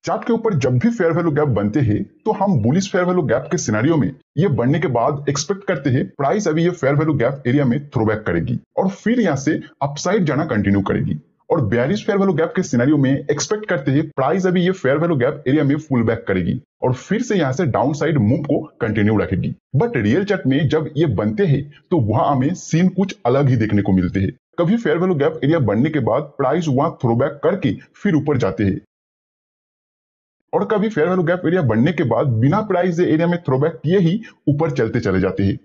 Chart के ऊपर जब भी फेयर वैल्यू गैप बनते हैं तो हम बुलिश फेयर वैल्यू गैप के सिनेरियो में ये बनने के बाद एक्सपेक्ट करते हैं प्राइस अभी ये फेयर वैल्यू गैप एरिया में थ्रोबैक करेगी और फिर यहाँ से अपसाइड जाना कंटिन्यू करेगी। और बेयरिश फेयर वैल्यू गैप के सिनेरियो में एक्सपेक्ट करते हैं प्राइस अभी ये फेयर वैल्यू गैप एरिया में फुल बैक करेगी और फिर से यहाँ से डाउन साइड मूव को कंटिन्यू रखेगी। बट रियल चार्ट में जब ये बनते हैं तो वहां हमें सीन कुछ अलग ही देखने को मिलते हैं। कभी फेयर वैल्यू गैप एरिया बनने के बाद प्राइस वहां थ्रोबैक करके फिर ऊपर जाते हैं और कभी फेयर वैल्यू गैप एरिया बनने के बाद बिना प्राइस एरिया में थ्रोबैक किए ही ऊपर चलते चले जाते हैं।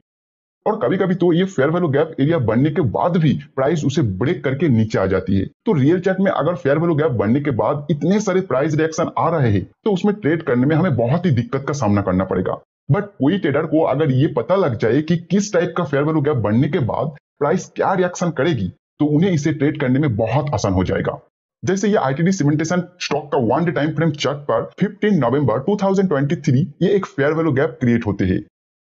और कभी कभी तो ये फेयर वैल्यू गैप एरिया बनने के बाद भी प्राइस उसे ब्रेक करके नीचे आ जाती है। तो रियल चार्ट में अगर फेयर वैल्यू गैप बनने के बाद इतने सारे प्राइस रिएक्शन आ रहे हैं तो उसमें ट्रेड करने में हमें बहुत ही दिक्कत का सामना करना पड़ेगा। बट कोई ट्रेडर को अगर ये पता लग जाए कि किस टाइप का फेयर वैल्यू गैप बनने के बाद प्राइस क्या रिएक्शन करेगी तो उन्हें इसे ट्रेड करने में बहुत आसान हो जाएगा। जैसे ये आईटीडी सीमेंटेशन स्टॉक का 1 डे टाइम फ्रेम चार्ट पर 15 नवंबर 2023 ये एक फेयर वैल्यू गैप क्रिएट होते हैं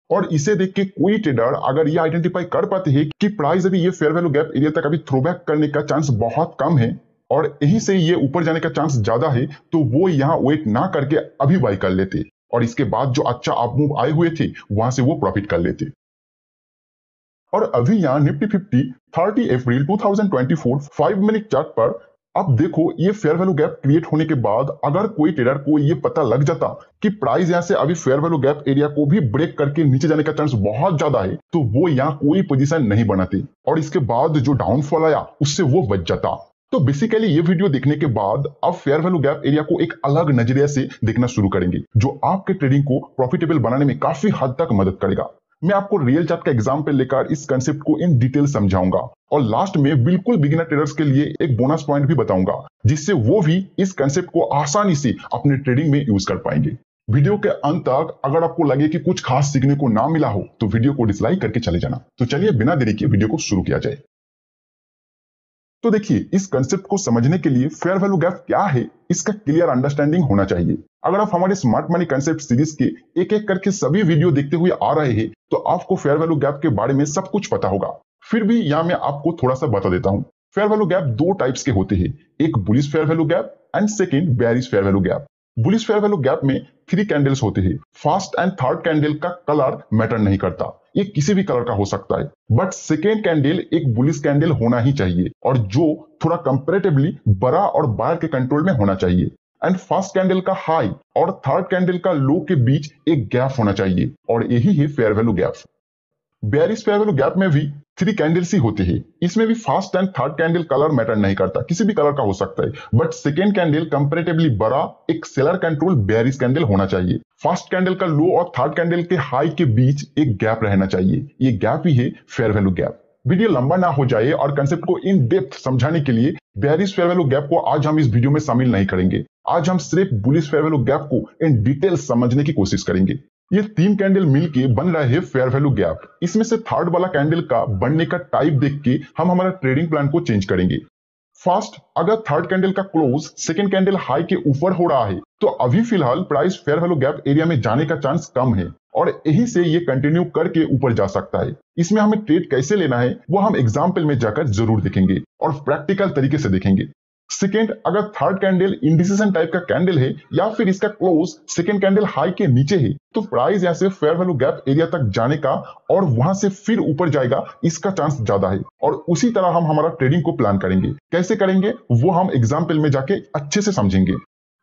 और इसे देख के कोई ट्रेडर अगर ये आइडेंटिफाई कर पाते हैं कि प्राइस अभी ये फेयर वैल्यू गैप एरिया तक अभी थ्रोबैक करने का चांस बहुत कम है और यहीं से ये ऊपर जाने का चांस ज्यादा है तो वो यहाँ वेट ना करके अभी बाय कर लेते और इसके बाद जो अच्छा अप मूव आए हुए थे वहां से वो प्रॉफिट कर लेते। और अभी यहाँ निफ्टी 50 30 अप्रैल 2024 5 मिनट चार्ट पर अब देखो ये फेयर वैल्यू गैप क्रिएट होने के बाद अगर कोई ट्रेडर को ये पता लग जाता कि प्राइस यहाँ से अभी फेयर वैल्यू गैप एरिया को भी ब्रेक करके नीचे जाने का चांस बहुत ज्यादा है तो वो यहाँ कोई पोजीशन नहीं बनाते और इसके बाद जो डाउनफॉल आया उससे वो बच जाता। तो बेसिकली ये वीडियो देखने के बाद आप फेयर वैल्यू गैप एरिया को एक अलग नजरिए से देखना शुरू करेंगे जो आपके ट्रेडिंग को प्रॉफिटेबल बनाने में काफी हद तक मदद करेगा। मैं आपको रियल चार्ट का एग्जांपल लेकर इस कंसेप्ट को इन डिटेल समझाऊंगा और लास्ट में बिल्कुल बिगिनर ट्रेडर्स के लिए एक बोनस पॉइंट भी बताऊंगा जिससे वो भी इस कंसेप्ट को आसानी से अपने ट्रेडिंग में यूज कर पाएंगे। वीडियो के अंत तक अगर आपको लगे कि कुछ खास सीखने को ना मिला हो तो वीडियो को डिसलाइक करके चले जाना। तो चलिए बिना देरी के वीडियो को शुरू किया जाए। तो देखिए इस कंसेप्ट को समझने के लिए फेयर वैल्यू गैप क्या है इसका क्लियर अंडरस्टैंडिंग होना चाहिए। अगर आप हमारे स्मार्ट मनी कंसेप्ट सीरीज के एक एक करके सभी वीडियो देखते हुए आ रहे हैं तो आपको फेयर वैल्यू गैप के बारे में सब कुछ पता होगा। फिर भी यहाँ मैं आपको थोड़ा सा बता देता हूँ। फेयर वैल्यू गैप दो टाइप्स के होते हैं, एक bullish fair value gap and second bearish fair value gap. Bullish fair value gap में 3 कैंडल्स होते हैं। फर्स्ट एंड थर्ड कैंडल का कलर मैटर नहीं करता, ये किसी भी कलर का हो सकता है बट सेकेंड कैंडल एक बुलिश कैंडल होना ही चाहिए और जो थोड़ा कंपैरेटिवली बड़ा और बायर के कंट्रोल में होना चाहिए। एंड फर्स्ट कैंडल का हाई और थर्ड कैंडल का लो के बीच एक गैप होना चाहिए और यही है fair value gap. Bearish fair value gap में भी 3 कैंडल्स ही होते हैं। इसमें भी first and third candle colour matter नहीं करता, किसी भी कलर का हो सकता है बट सेकेंड कैंडल कंपैरेटिवली बड़ा एक सेलर कंट्रोल बेयरिश कैंडल होना चाहिए। फर्स्ट कैंडल का लो और थर्ड कैंडल के हाई के बीच एक गैप रहना चाहिए, ये गैप ही है फेयर वैल्यू गैप। वीडियो लंबा ना हो जाए और कंसेप्ट को इन डेप्थ समझाने के लिए बेयरिश फेयर वैल्यू गैप को आज हम इस वीडियो में शामिल नहीं करेंगे। आज हम सिर्फ बुलिश फेयर वैल्यू गैप को इन डिटेल समझने की कोशिश करेंगे। ये 3 कैंडल मिलके बन रहा है फेयर वैल्यू गैप। इसमें से थर्ड वाला कैंडल का बनने का टाइप देख के हम हमारा ट्रेडिंग प्लान को चेंज करेंगे। फर्स्ट, अगर थर्ड कैंडल का क्लोज सेकेंड कैंडल हाई के ऊपर हो रहा है तो अभी फिलहाल price fair value gap area में जाने का चांस कम है और यही से ये कंटिन्यू करके ऊपर जा सकता है। इसमें हमें ट्रेड कैसे लेना है वो हम एग्जाम्पल में जाकर जरूर देखेंगे और प्रैक्टिकल तरीके से देखेंगे। सेकेंड, अगर थर्ड कैंडल इंडिसिशन टाइप का कैंडल है या फिर इसका क्लोज सेकेंड कैंडल हाई के नीचे है तो प्राइस यहाँ से फेयर वैल्यू गैप एरिया तक जाने का और वहां से फिर ऊपर जाएगा इसका चांस ज्यादा है और उसी तरह हम हमारा ट्रेडिंग को प्लान करेंगे। कैसे करेंगे वो हम एग्जाम्पल में जाके अच्छे से समझेंगे।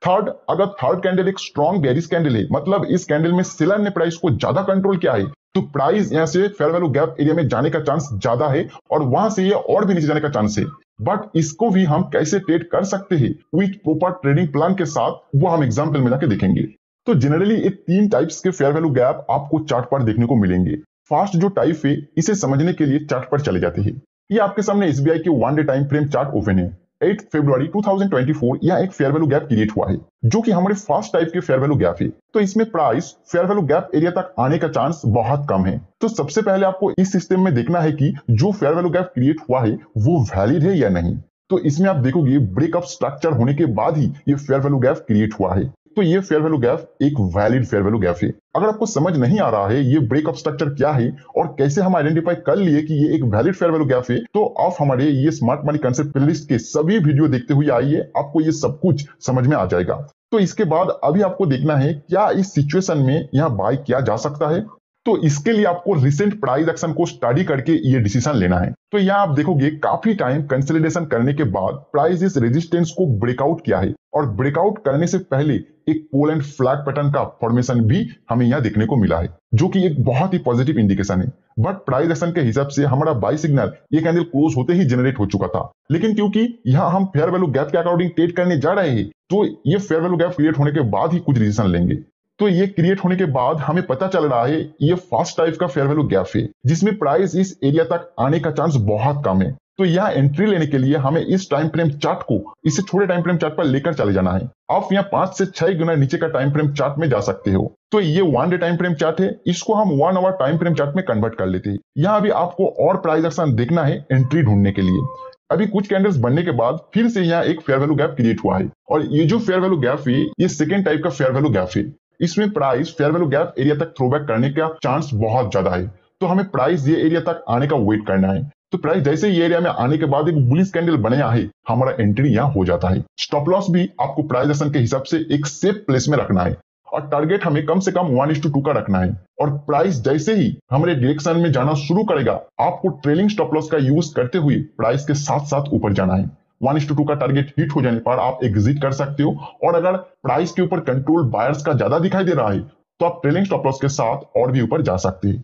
थर्ड, अगर थर्ड कैंडल एक स्ट्रॉन्ग बेयरिश कैंडल है, मतलब इस कैंडल में सेलर ने प्राइस को ज्यादा कंट्रोल किया है तो प्राइस यहाँ से फेयर वैल्यू गैप एरिया में जाने का चांस ज्यादा है और वहां से ये और भी नीचे जाने का चांस है। बट इसको भी हम कैसे ट्रेड कर सकते हैं विथ प्रॉपर ट्रेडिंग प्लान के साथ वो हम एग्जाम्पल में जाके देखेंगे। तो जनरली ये 3 टाइप्स के फेयर वैल्यू गैप आपको चार्ट पर देखने को मिलेंगे। फर्स्ट जो टाइप है इसे समझने के लिए चार्ट पर चले जाते हैं। ये आपके सामने एसबीआई के 1 day time frame chart open है। 8 फरवरी 2024 यह एक फेयर वैल्यू गैप क्रिएट हुआ है जो कि हमारे फर्स्ट टाइप के फेयर वैल्यू गैप है। तो इसमें price fair value gap area तक आने का चांस बहुत कम है। तो सबसे पहले आपको इस सिस्टम में देखना है कि जो फेयर वैल्यू गैप क्रिएट हुआ है वो वैलिड है या नहीं। तो इसमें आप देखोगे ब्रेकअप स्ट्रक्चर होने के बाद ही ये फेयर वैल्यू गैप क्रिएट हुआ है। तो ये फेयर वैल्यू गैप एक वैलिड फेयर वैल्यू गैप है। अगर आपको समझ नहीं आ रहा है ये ब्रेकअप स्ट्रक्चर क्या है और कैसे हम आइडेंटिफाई कर लिए कि ये एक वैलिड फेयर वैल्यू गैप है तो आप हमारे ये स्मार्ट मनी कंसेप्ट प्लेलिस्ट के सभी वीडियो देखते हुए आइए, आपको ये सब कुछ समझ में आ जाएगा। तो इसके बाद अभी आपको देखना है क्या इस सिचुएशन में यहाँ बाय किया जा सकता है। तो इसके लिए आपको रिसेंट प्राइस एक्शन को स्टडी करके ये डिसीजन लेना है। तो यहाँ आप देखोगे काफी टाइम कंसोलिडेशन करने के बाद प्राइस इस रेजिस्टेंस को ब्रेकआउट किया है और ब्रेकआउट करने से पहले एक पोल एंड फ्लैग पैटर्न का फॉर्मेशन भी हमें यहाँ देखने को मिला है, जो कि एक बहुत ही पॉजिटिव इंडिकेशन है। बट प्राइस एक्शन के हिसाब से हमारा बाय सिग्नल ये कैंडल क्लोज होते ही जनरेट हो चुका था, लेकिन क्योंकि यहाँ हम फेयर वैल्यू गैप के अकॉर्डिंग ट्रेड करने जा रहे हैं, तो ये फेयर वैल्यू गैप क्रिएट होने के बाद ही कुछ डिसीजन लेंगे। तो ये क्रिएट होने के बाद हमें पता चल रहा है ये फर्स्ट टाइप का फेयर वैल्यू गैप है, जिसमें प्राइस इस एरिया तक आने का चांस बहुत कम है। तो यहाँ एंट्री लेने के लिए हमें इस टाइम फ्रेम चार्ट को इससे छोटे टाइम फ्रेम चार्ट पर लेकर चले जाना है। आप यहाँ 5 से 6 गुना नीचे का टाइम फ्रेम चार्ट में जा सकते हो। तो ये 1 डे टाइम फ्रेम चार्ट है, इसको हम 1 आवर टाइम फ्रेम चार्ट में कन्वर्ट कर लेते हैं। यहाँ अभी आपको और प्राइस एक्शन देखना है एंट्री ढूंढने के लिए। अभी कुछ कैंडल्स बनने के बाद फिर से यहाँ एक फेयर वैल्यू गैप क्रिएट हुआ है, और ये जो फेयर वैल्यू गैप है ये सेकेंड टाइप का फेयर वैल्यू गैप है। इसमें price fair value gap area तक थ्रोबैक करने का चांस बहुत ज्यादा है। तो हमें प्राइस ये एरिया तक आने का वेट करना है। तो प्राइस जैसे ये एरिया में आने के बाद एक बुलिश कैंडल बनाया है, हमारा एंट्री यहाँ हो जाता है। स्टॉप लॉस भी आपको प्राइस एक्शन के हिसाब से एक सेफ प्लेस में रखना है, और टारगेट हमें कम से कम 1:2 का रखना है। और प्राइस जैसे ही हमारे डायरेक्शन में जाना शुरू करेगा, आपको ट्रेलिंग स्टॉप लॉस का यूज करते हुए प्राइस के साथ साथ ऊपर जाना है। 1:2 का टारगेट हिट हो जाने पर आप एग्जिट कर सकते हो, और अगर प्राइस के ऊपर कंट्रोल बायर्स का ज्यादा दिखाई दे रहा है तो आप ट्रेलिंग स्टॉप लॉस के साथ और भी ऊपर जा सकते हैं।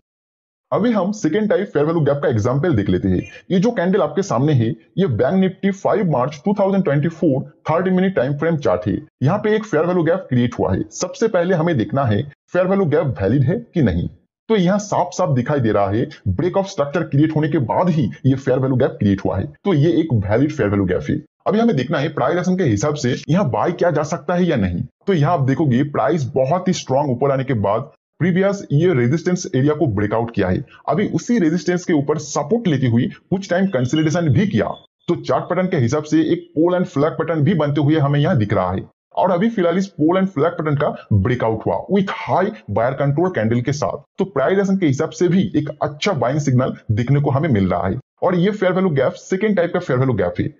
अभी हम second type fair value gap का एग्जांपल देख लेते हैं। ये जो कैंडल आपके सामने है ये बैंक निफ्टी 5 मार्च 2024 30 मिनट टाइम फ्रेम चार्ट है। यहाँ पे एक फेयर वैल्यू गैप क्रिएट हुआ है। सबसे पहले हमें देखना है फेयर वैल्यू गैप वैलिड है कि नहीं। तो यहाँ साफ साफ दिखाई दे रहा है ब्रेक ऑफ स्ट्रक्चर क्रिएट होने के बाद ही ये फेयर वैल्यू गैप क्रिएट हुआ है। तो ये एक वैलिड फेयर वैल्यू गैप है। अभी हमें देखना है प्राइस एक्शन के हिसाब से यहाँ बाय किया जा सकता है या नहीं। तो यहाँ आप देखोगे प्राइस बहुत ही स्ट्रांग ऊपर आने के बाद प्रीवियस ये रेजिस्टेंस एरिया को ब्रेकआउट किया है। अभी उसी रेजिस्टेंस के ऊपर सपोर्ट लेती हुई कुछ टाइम कंसोलिडेशन भी किया। तो चार्ट पैटर्न के हिसाब से एक पोल एंड फ्लैग पैटर्न भी बनते हुए हमें यहाँ दिख रहा है, और अभी फिलहाल इस पोल एंड फ्लैग पैटर्न का ब्रेकआउट हुआ with high buyer control candle के साथ। तो प्राइस एक्शन के हिसाब से भी एक अच्छा बाइंग सिग्नल देखने को हमें मिल रहा है, और ये fair value gap second type का फेयर वैल्यू गैप है।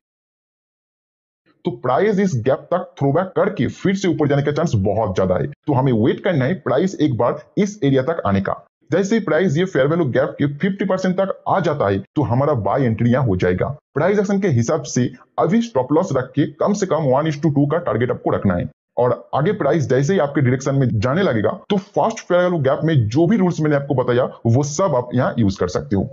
तो प्राइस इस गैप तक थ्रोबैक करके फिर से ऊपर जाने का चांस बहुत ज्यादा है। तो हमें वेट करना है प्राइस एक बार इस एरिया तक आने का। जैसे ही प्राइस ये फेयर वैल्यू गैप के 50% तक आ जाता है तो हमारा बाय एंट्री यहाँ हो जाएगा। प्राइस एक्शन के हिसाब से अभी स्टॉप लॉस रख के कम से कम 1:2 का टारगेट आपको रखना है, और आगे प्राइस जैसे ही आपके डायरेक्शन में जाने लगेगा तो फर्स्ट फेयर वैल्यू गैप में जो भी रूल्स मैंने आपको बताया वो सब आप यहाँ यूज कर सकते हो।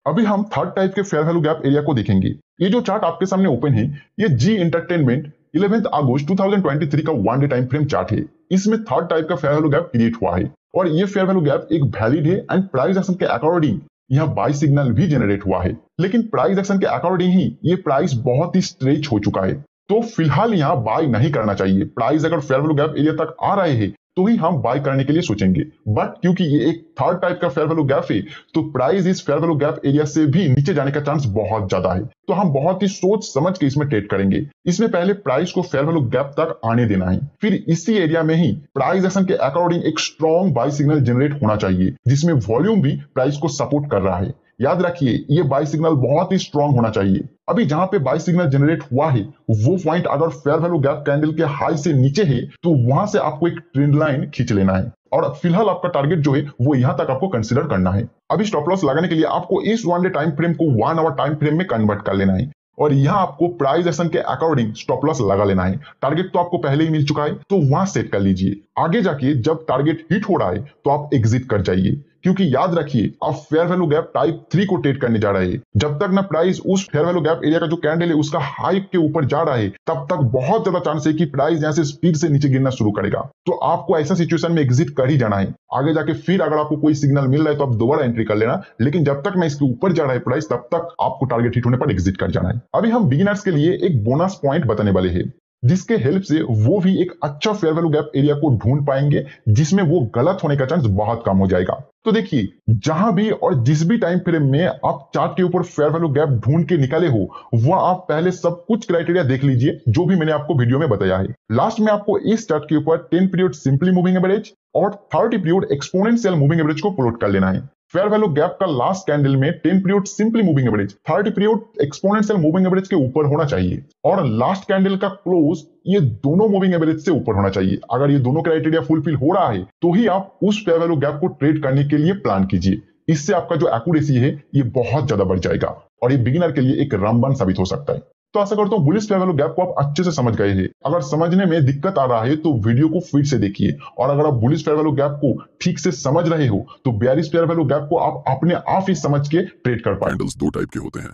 अभी हम थर्ड टाइप के फेयर वैल्यू गैप एरिया को देखेंगे। ये जो चार्ट आपके सामने ओपन है ये जी एंटरटेनमेंट 11 अगस्त 2023 का 1 डे टाइम फ्रेम चार्ट है। इसमें थर्ड टाइप का फेयर वैल्यू गैप क्रिएट हुआ है, और ये फेयर वैल्यू गैप एक वैलिड है एंड प्राइस एक्शन के अकॉर्डिंग यहाँ बाय सिग्नल भी जनरेट हुआ है। लेकिन प्राइस एक्शन के अकॉर्डिंग ही ये प्राइस बहुत ही स्ट्रेच हो चुका है, तो फिलहाल यहाँ बाय नहीं करना चाहिए। प्राइस अगर फेयर वैल्यू गैप एरिया तक आ रहे हैं तो ही हम बाय करने के लिए सोचेंगे, बट क्योंकि ये एक थर्ड टाइप का फेयर वैल्यू गैप है तो प्राइस इस फेयर वैल्यू गैप एरिया से भी नीचे जाने का चांस बहुत ज्यादा है। तो हम बहुत ही सोच समझ के इसमें ट्रेड करेंगे। इसमें पहले प्राइस को फेयर वैल्यू गैप तक आने देना है, फिर इसी एरिया में ही प्राइस एक्शन के अकॉर्डिंग एक स्ट्रॉन्ग बाय सिग्नल जनरेट होना चाहिए जिसमें वॉल्यूम भी प्राइस को सपोर्ट कर रहा है। याद रखिए ये बाय सिग्नल बहुत ही स्ट्रॉन्ग होना चाहिए। अभी जहां पे बाय सिग्नल जनरेट हुआ है वो पॉइंट अगर फेयर वैल्यू गैप कैंडल के हाई से नीचे है तो वहां से आपको एक ट्रेंड लाइन खींच लेना है, और फिलहाल आपका टारगेट जो है वो यहां तक आपको कंसीडर करना है। अभी स्टॉप लॉस लगाने के लिए आपको इस 1 डे टाइम फ्रेम को 1 आवर टाइम फ्रेम में कन्वर्ट कर लेना है, और यहाँ आपको प्राइस एक्शन के अकॉर्डिंग स्टॉप लॉस लगा लेना है। टारगेट तो आपको पहले ही मिल चुका है तो वहां सेट कर लीजिए। आगे जाके जब टारगेट हिट हो रहा है तो आप एग्जिट कर जाइए, क्योंकि याद रखिए आप फेयर वैल्यू गैप टाइप 3 को ट्रेड करने जा रहे हैं। जब तक ना प्राइस उस फेयर वैल्यू गैप एरिया का जो कैंडल है उसका हाई के ऊपर जा रहा है तब तक बहुत ज्यादा चांस है कि प्राइस यहाँ से स्पीड से नीचे गिरना शुरू करेगा। तो आपको ऐसा सिचुएशन में एग्जिट कर ही जाना है। आगे जाके फिर अगर आपको कोई सिग्नल मिल रहा है तो आप दोबारा एंट्री कर लेना, लेकिन जब तक ना इसके ऊपर जा रहा है प्राइस तब तक आपको टारगेट हिट होने पर एग्जिट कर जाना है। अभी हम बिगिनर्स के लिए एक बोनस पॉइंट बताने वाले हैं जिसके हेल्प से वो भी एक अच्छा फेयर वैल्यू गैप एरिया को ढूंढ पाएंगे जिसमें वो गलत होने का चांस बहुत कम हो जाएगा। तो देखिए जहां भी और जिस भी टाइम फ्रेम में आप चार्ट के ऊपर फेयर वैल्यू गैप ढूंढ के निकाले हो वह आप पहले सब कुछ क्राइटेरिया देख लीजिए जो भी मैंने आपको वीडियो में बताया है। लास्ट में आपको इस चार्ट के ऊपर 10 पीरियड सिंपली मूविंग एवरेज और 30 पीरियड एक्सपोनेंशियल मूविंग एवरेज को प्लॉट कर लेना है। फेयर वैल्यू गैप का लास्ट कैंडल में 10 period simply moving average, 30 period exponential moving average के ऊपर होना चाहिए और लास्ट कैंडल का क्लोज ये दोनों मूविंग एवरेज से ऊपर होना चाहिए। अगर ये दोनों क्राइटेरिया फुलफिल हो रहा है तो ही आप उस फेयर वैल्यू गैप को ट्रेड करने के लिए प्लान कीजिए। इससे आपका जो एक्यूरेसी है ये बहुत ज्यादा बढ़ जाएगा और ये बिगिनर के लिए एक रामबाण साबित हो सकता है। तो आशा करता हूं बुलिश फेयर वैल्यू गैप को आप अच्छे से समझ गए हैं। अगर समझने में दिक्कत आ रहा है तो वीडियो को फिर से देखिए और अगर आप बुलिश फेयर वैल्यू गैप को ठीक से समझ रहे हो तो बेयरिश फेयर वैल्यू गैप को आप अपने आप ही समझ के ट्रेड कर पाए। कैंडल्स दो टाइप के होते हैं,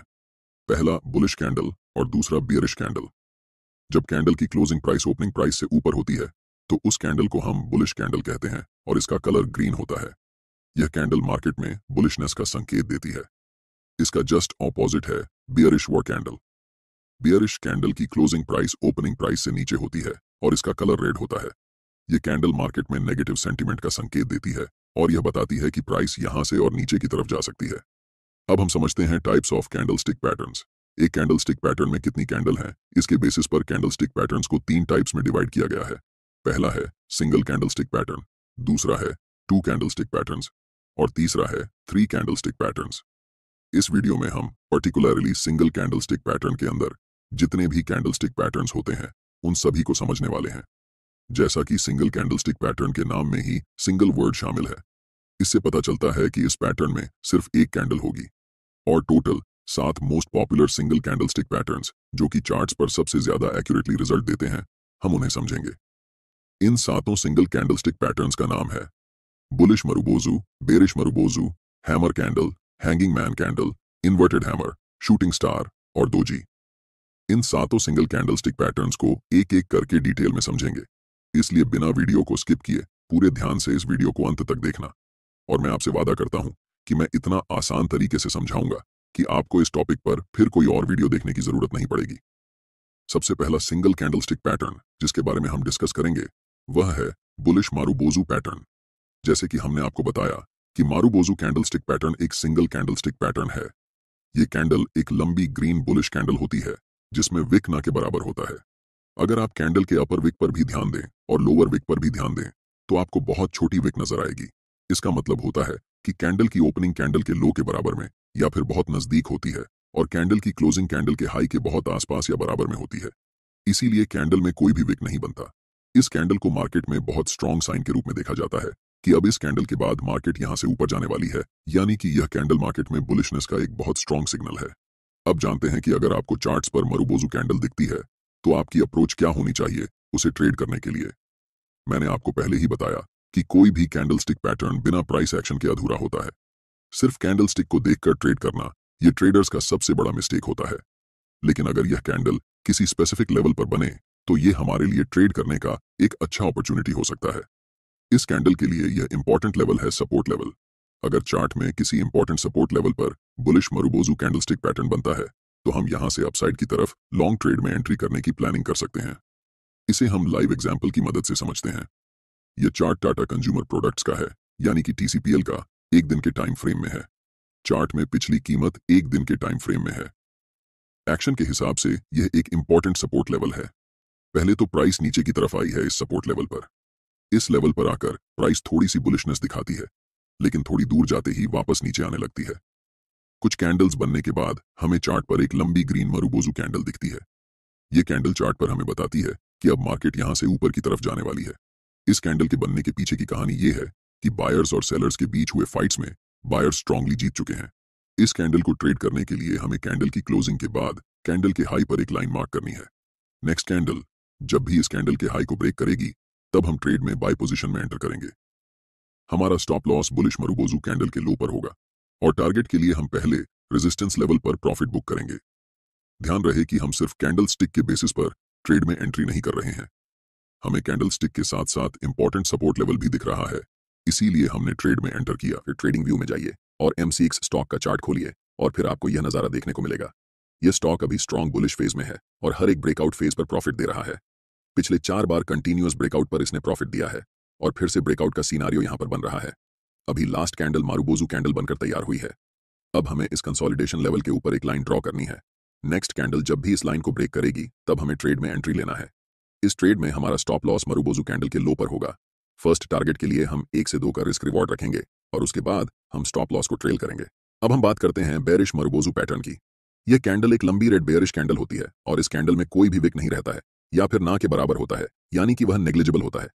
पहला बुलिश कैंडल और दूसरा बियरिश कैंडल। जब कैंडल की क्लोजिंग प्राइस ओपनिंग प्राइस से ऊपर होती है तो उस कैंडल को हम बुलिश कैंडल कहते हैं और इसका कलर ग्रीन होता है। यह कैंडल मार्केट में बुलिशनेस का संकेत देती है। इसका जस्ट ऑपोजिट है bearish war candle. Bearish candle की क्लोजिंग प्राइस ओपनिंग प्राइस से नीचे होती है और इसका कलर रेड होता है। यह कैंडल मार्केट में नेगेटिव सेंटीमेंट का संकेत देती है और यह बताती है कि प्राइस यहां से और नीचे की तरफ जा सकती है। अब हम समझते हैं टाइप्स ऑफ कैंडलस्टिक पैटर्न्स। एक कैंडलस्टिक पैटर्न में कितनी कैंडल हैं, इसके बेसिस पर कैंडलस्टिक पैटर्न्स को 3 टाइप्स में डिवाइड किया गया है। पहला है सिंगल कैंडलस्टिक पैटर्न, दूसरा है 2 कैंडलस्टिक पैटर्न्स और तीसरा है 3 कैंडलस्टिक पैटर्न्स। इस वीडियो में हम पर्टिकुलरली सिंगल कैंडलस्टिक पैटर्न के अंदर जितने भी कैंडलस्टिक पैटर्न्स होते हैं उन सभी को समझने वाले हैं। जैसा कि सिंगल कैंडलस्टिक पैटर्न के नाम में ही सिंगल वर्ड शामिल है, इससे पता चलता है कि इस पैटर्न में सिर्फ एक कैंडल होगी और total 7 most popular single candlestick patterns जो कि चार्ट्स पर सबसे ज्यादा एक्यूरेटली रिजल्ट देते हैं, हम उन्हें समझेंगे। इन 7 सिंगल कैंडलस्टिक पैटर्न्स का नाम है bullish marubozu, bearish marubozu, hammer candle, hanging man candle, inverted hammer, shooting star और दोजी। इन 7 सिंगल कैंडलस्टिक पैटर्न्स को एक एक करके डिटेल में समझेंगे, इसलिए बिना वीडियो को स्किप किए पूरे ध्यान से इस वीडियो को अंत तक देखना। और मैं आपसे वादा करता हूं कि मैं इतना आसान तरीके से समझाऊंगा कि आपको इस टॉपिक पर फिर कोई और वीडियो देखने की जरूरत नहीं पड़ेगी। सबसे पहला सिंगल कैंडलस्टिक पैटर्न जिसके बारे में हम डिस्कस करेंगे वह है बुलिश मारुबोजू पैटर्न। जैसे कि हमने आपको बताया कि मारुबोजू कैंडलस्टिक पैटर्न एक सिंगल कैंडलस्टिक पैटर्न है। ये कैंडल एक लंबी ग्रीन बुलिश कैंडल होती है जिसमें विक ना के बराबर होता है। अगर आप कैंडल के अपर विक पर भी ध्यान दें और लोअर विक पर भी ध्यान दें तो आपको बहुत छोटी विक नजर आएगी। इसका मतलब होता है कि कैंडल की ओपनिंग कैंडल के लो के बराबर में या फिर बहुत नजदीक होती है और कैंडल की क्लोजिंग कैंडल के हाई के बहुत आसपास या बराबर में होती है। इसीलिए कैंडल में कोई भी विक नहीं बनता। इस कैंडल को मार्केट में बहुत स्ट्रॉन्ग साइन के रूप में देखा जाता है कि अब इस कैंडल के बाद मार्केट यहां से ऊपर जाने वाली है, यानी कि यह कैंडल मार्केट में बुलिशनेस का एक बहुत स्ट्रॉन्ग सिग्नल है। अब जानते हैं कि अगर आपको चार्ट्स पर मारुबोजू कैंडल दिखती है तो आपकी अप्रोच क्या होनी चाहिए उसे ट्रेड करने के लिए। मैंने आपको पहले ही बताया कि कोई भी कैंडलस्टिक पैटर्न बिना प्राइस एक्शन के अधूरा होता है। सिर्फ कैंडलस्टिक को देखकर ट्रेड करना यह ट्रेडर्स का सबसे बड़ा मिस्टेक होता है। लेकिन अगर यह कैंडल किसी स्पेसिफिक लेवल पर बने तो यह हमारे लिए ट्रेड करने का एक अच्छा अपॉर्चुनिटी हो सकता है। इस कैंडल के लिए यह इंपॉर्टेंट लेवल है सपोर्ट लेवल। अगर चार्ट में किसी इंपॉर्टेंट सपोर्ट लेवल पर बुलिश मारुबोजू कैंडलस्टिक पैटर्न बनता है तो हम यहां से अपसाइड की तरफ लॉन्ग ट्रेड में एंट्री करने की प्लानिंग कर सकते हैं। इसे हम लाइव एग्जाम्पल की मदद से समझते हैं। यह चार्ट टाटा कंज्यूमर प्रोडक्ट्स का है, यानी कि TCPL का एक दिन के टाइम फ्रेम में है। चार्ट में पिछली कीमत एक दिन के टाइम फ्रेम में है। एक्शन के हिसाब से यह एक इंपॉर्टेंट सपोर्ट लेवल है। पहले तो प्राइस नीचे की तरफ आई है इस सपोर्ट लेवल पर। इस लेवल पर आकर प्राइस थोड़ी सी बुलिशनेस दिखाती है, लेकिन थोड़ी दूर जाते ही वापस नीचे आने लगती है। कुछ कैंडल्स बनने के बाद हमें चार्ट पर एक लंबी ग्रीन मारुबोजू कैंडल दिखती है। यह कैंडल चार्ट पर हमें बताती है कि अब मार्केट यहां से ऊपर की तरफ जाने वाली है। इस कैंडल के बनने के पीछे की कहानी यह है कि बायर्स और सेलर्स के बीच हुए फाइट्स में बायर्स स्ट्रांगली जीत चुके हैं। इस कैंडल को ट्रेड करने के लिए हमें कैंडल की क्लोजिंग के बाद कैंडल के हाई पर एक लाइन मार्क करनी है। नेक्स्ट कैंडल जब भी इस कैंडल के हाई को ब्रेक करेगी तब हम ट्रेड में बाय पोजीशन में एंटर करेंगे। हमारा stop loss bullish marubozu candle के लो पर होगा और टारगेट के लिए हम पहले रेजिस्टेंस लेवल पर प्रॉफिट बुक करेंगे। ध्यान रहे कि हम सिर्फ कैंडल स्टिक के बेसिस पर ट्रेड में एंट्री नहीं कर रहे हैं। हमें कैंडल स्टिक के साथ साथ इंपॉर्टेंट सपोर्ट लेवल भी दिख रहा है, इसीलिए हमने ट्रेड में एंटर किया। फिर ट्रेडिंग व्यू में जाइए और MCX स्टॉक का चार्ट खोलिए और फिर आपको यह नजारा देखने को मिलेगा। यह स्टॉक अभी स्ट्रॉन्ग बुलिश फेज में है और हर एक ब्रेकआउट फेज पर प्रॉफिट दे रहा है। पिछले 4 बार कंटिन्यूअस ब्रेकआउट पर इसने प्रॉफिट दिया है और फिर से ब्रेकआउट का सीनारियो यहां पर बन रहा है। अभी लास्ट कैंडल मारुबोजू कैंडल बनकर तैयार हुई है। अब हमें इस कंसोलिडेशन लेवल के ऊपर एक लाइन ड्रॉ करनी है। नेक्स्ट कैंडल जब भी इस लाइन को ब्रेक करेगी तब हमें ट्रेड में एंट्री लेना है। इस ट्रेड में हमारा स्टॉप लॉस मारुबोजू कैंडल के लो पर होगा। फर्स्ट टारगेट के लिए हम 1 से 2 का रिस्क रिवॉर्ड रखेंगे और उसके बाद हम स्टॉप लॉस को ट्रेल करेंगे। अब हम बात करते हैं बेरिश मारुबोजू पैटर्न की। यह कैंडल एक लंबी रेड बेयरिश कैंडल होती है और इस कैंडल में कोई भी विक नहीं रहता है या फिर ना के बराबर होता है, यानी कि वह नेग्लिजिबल होता है।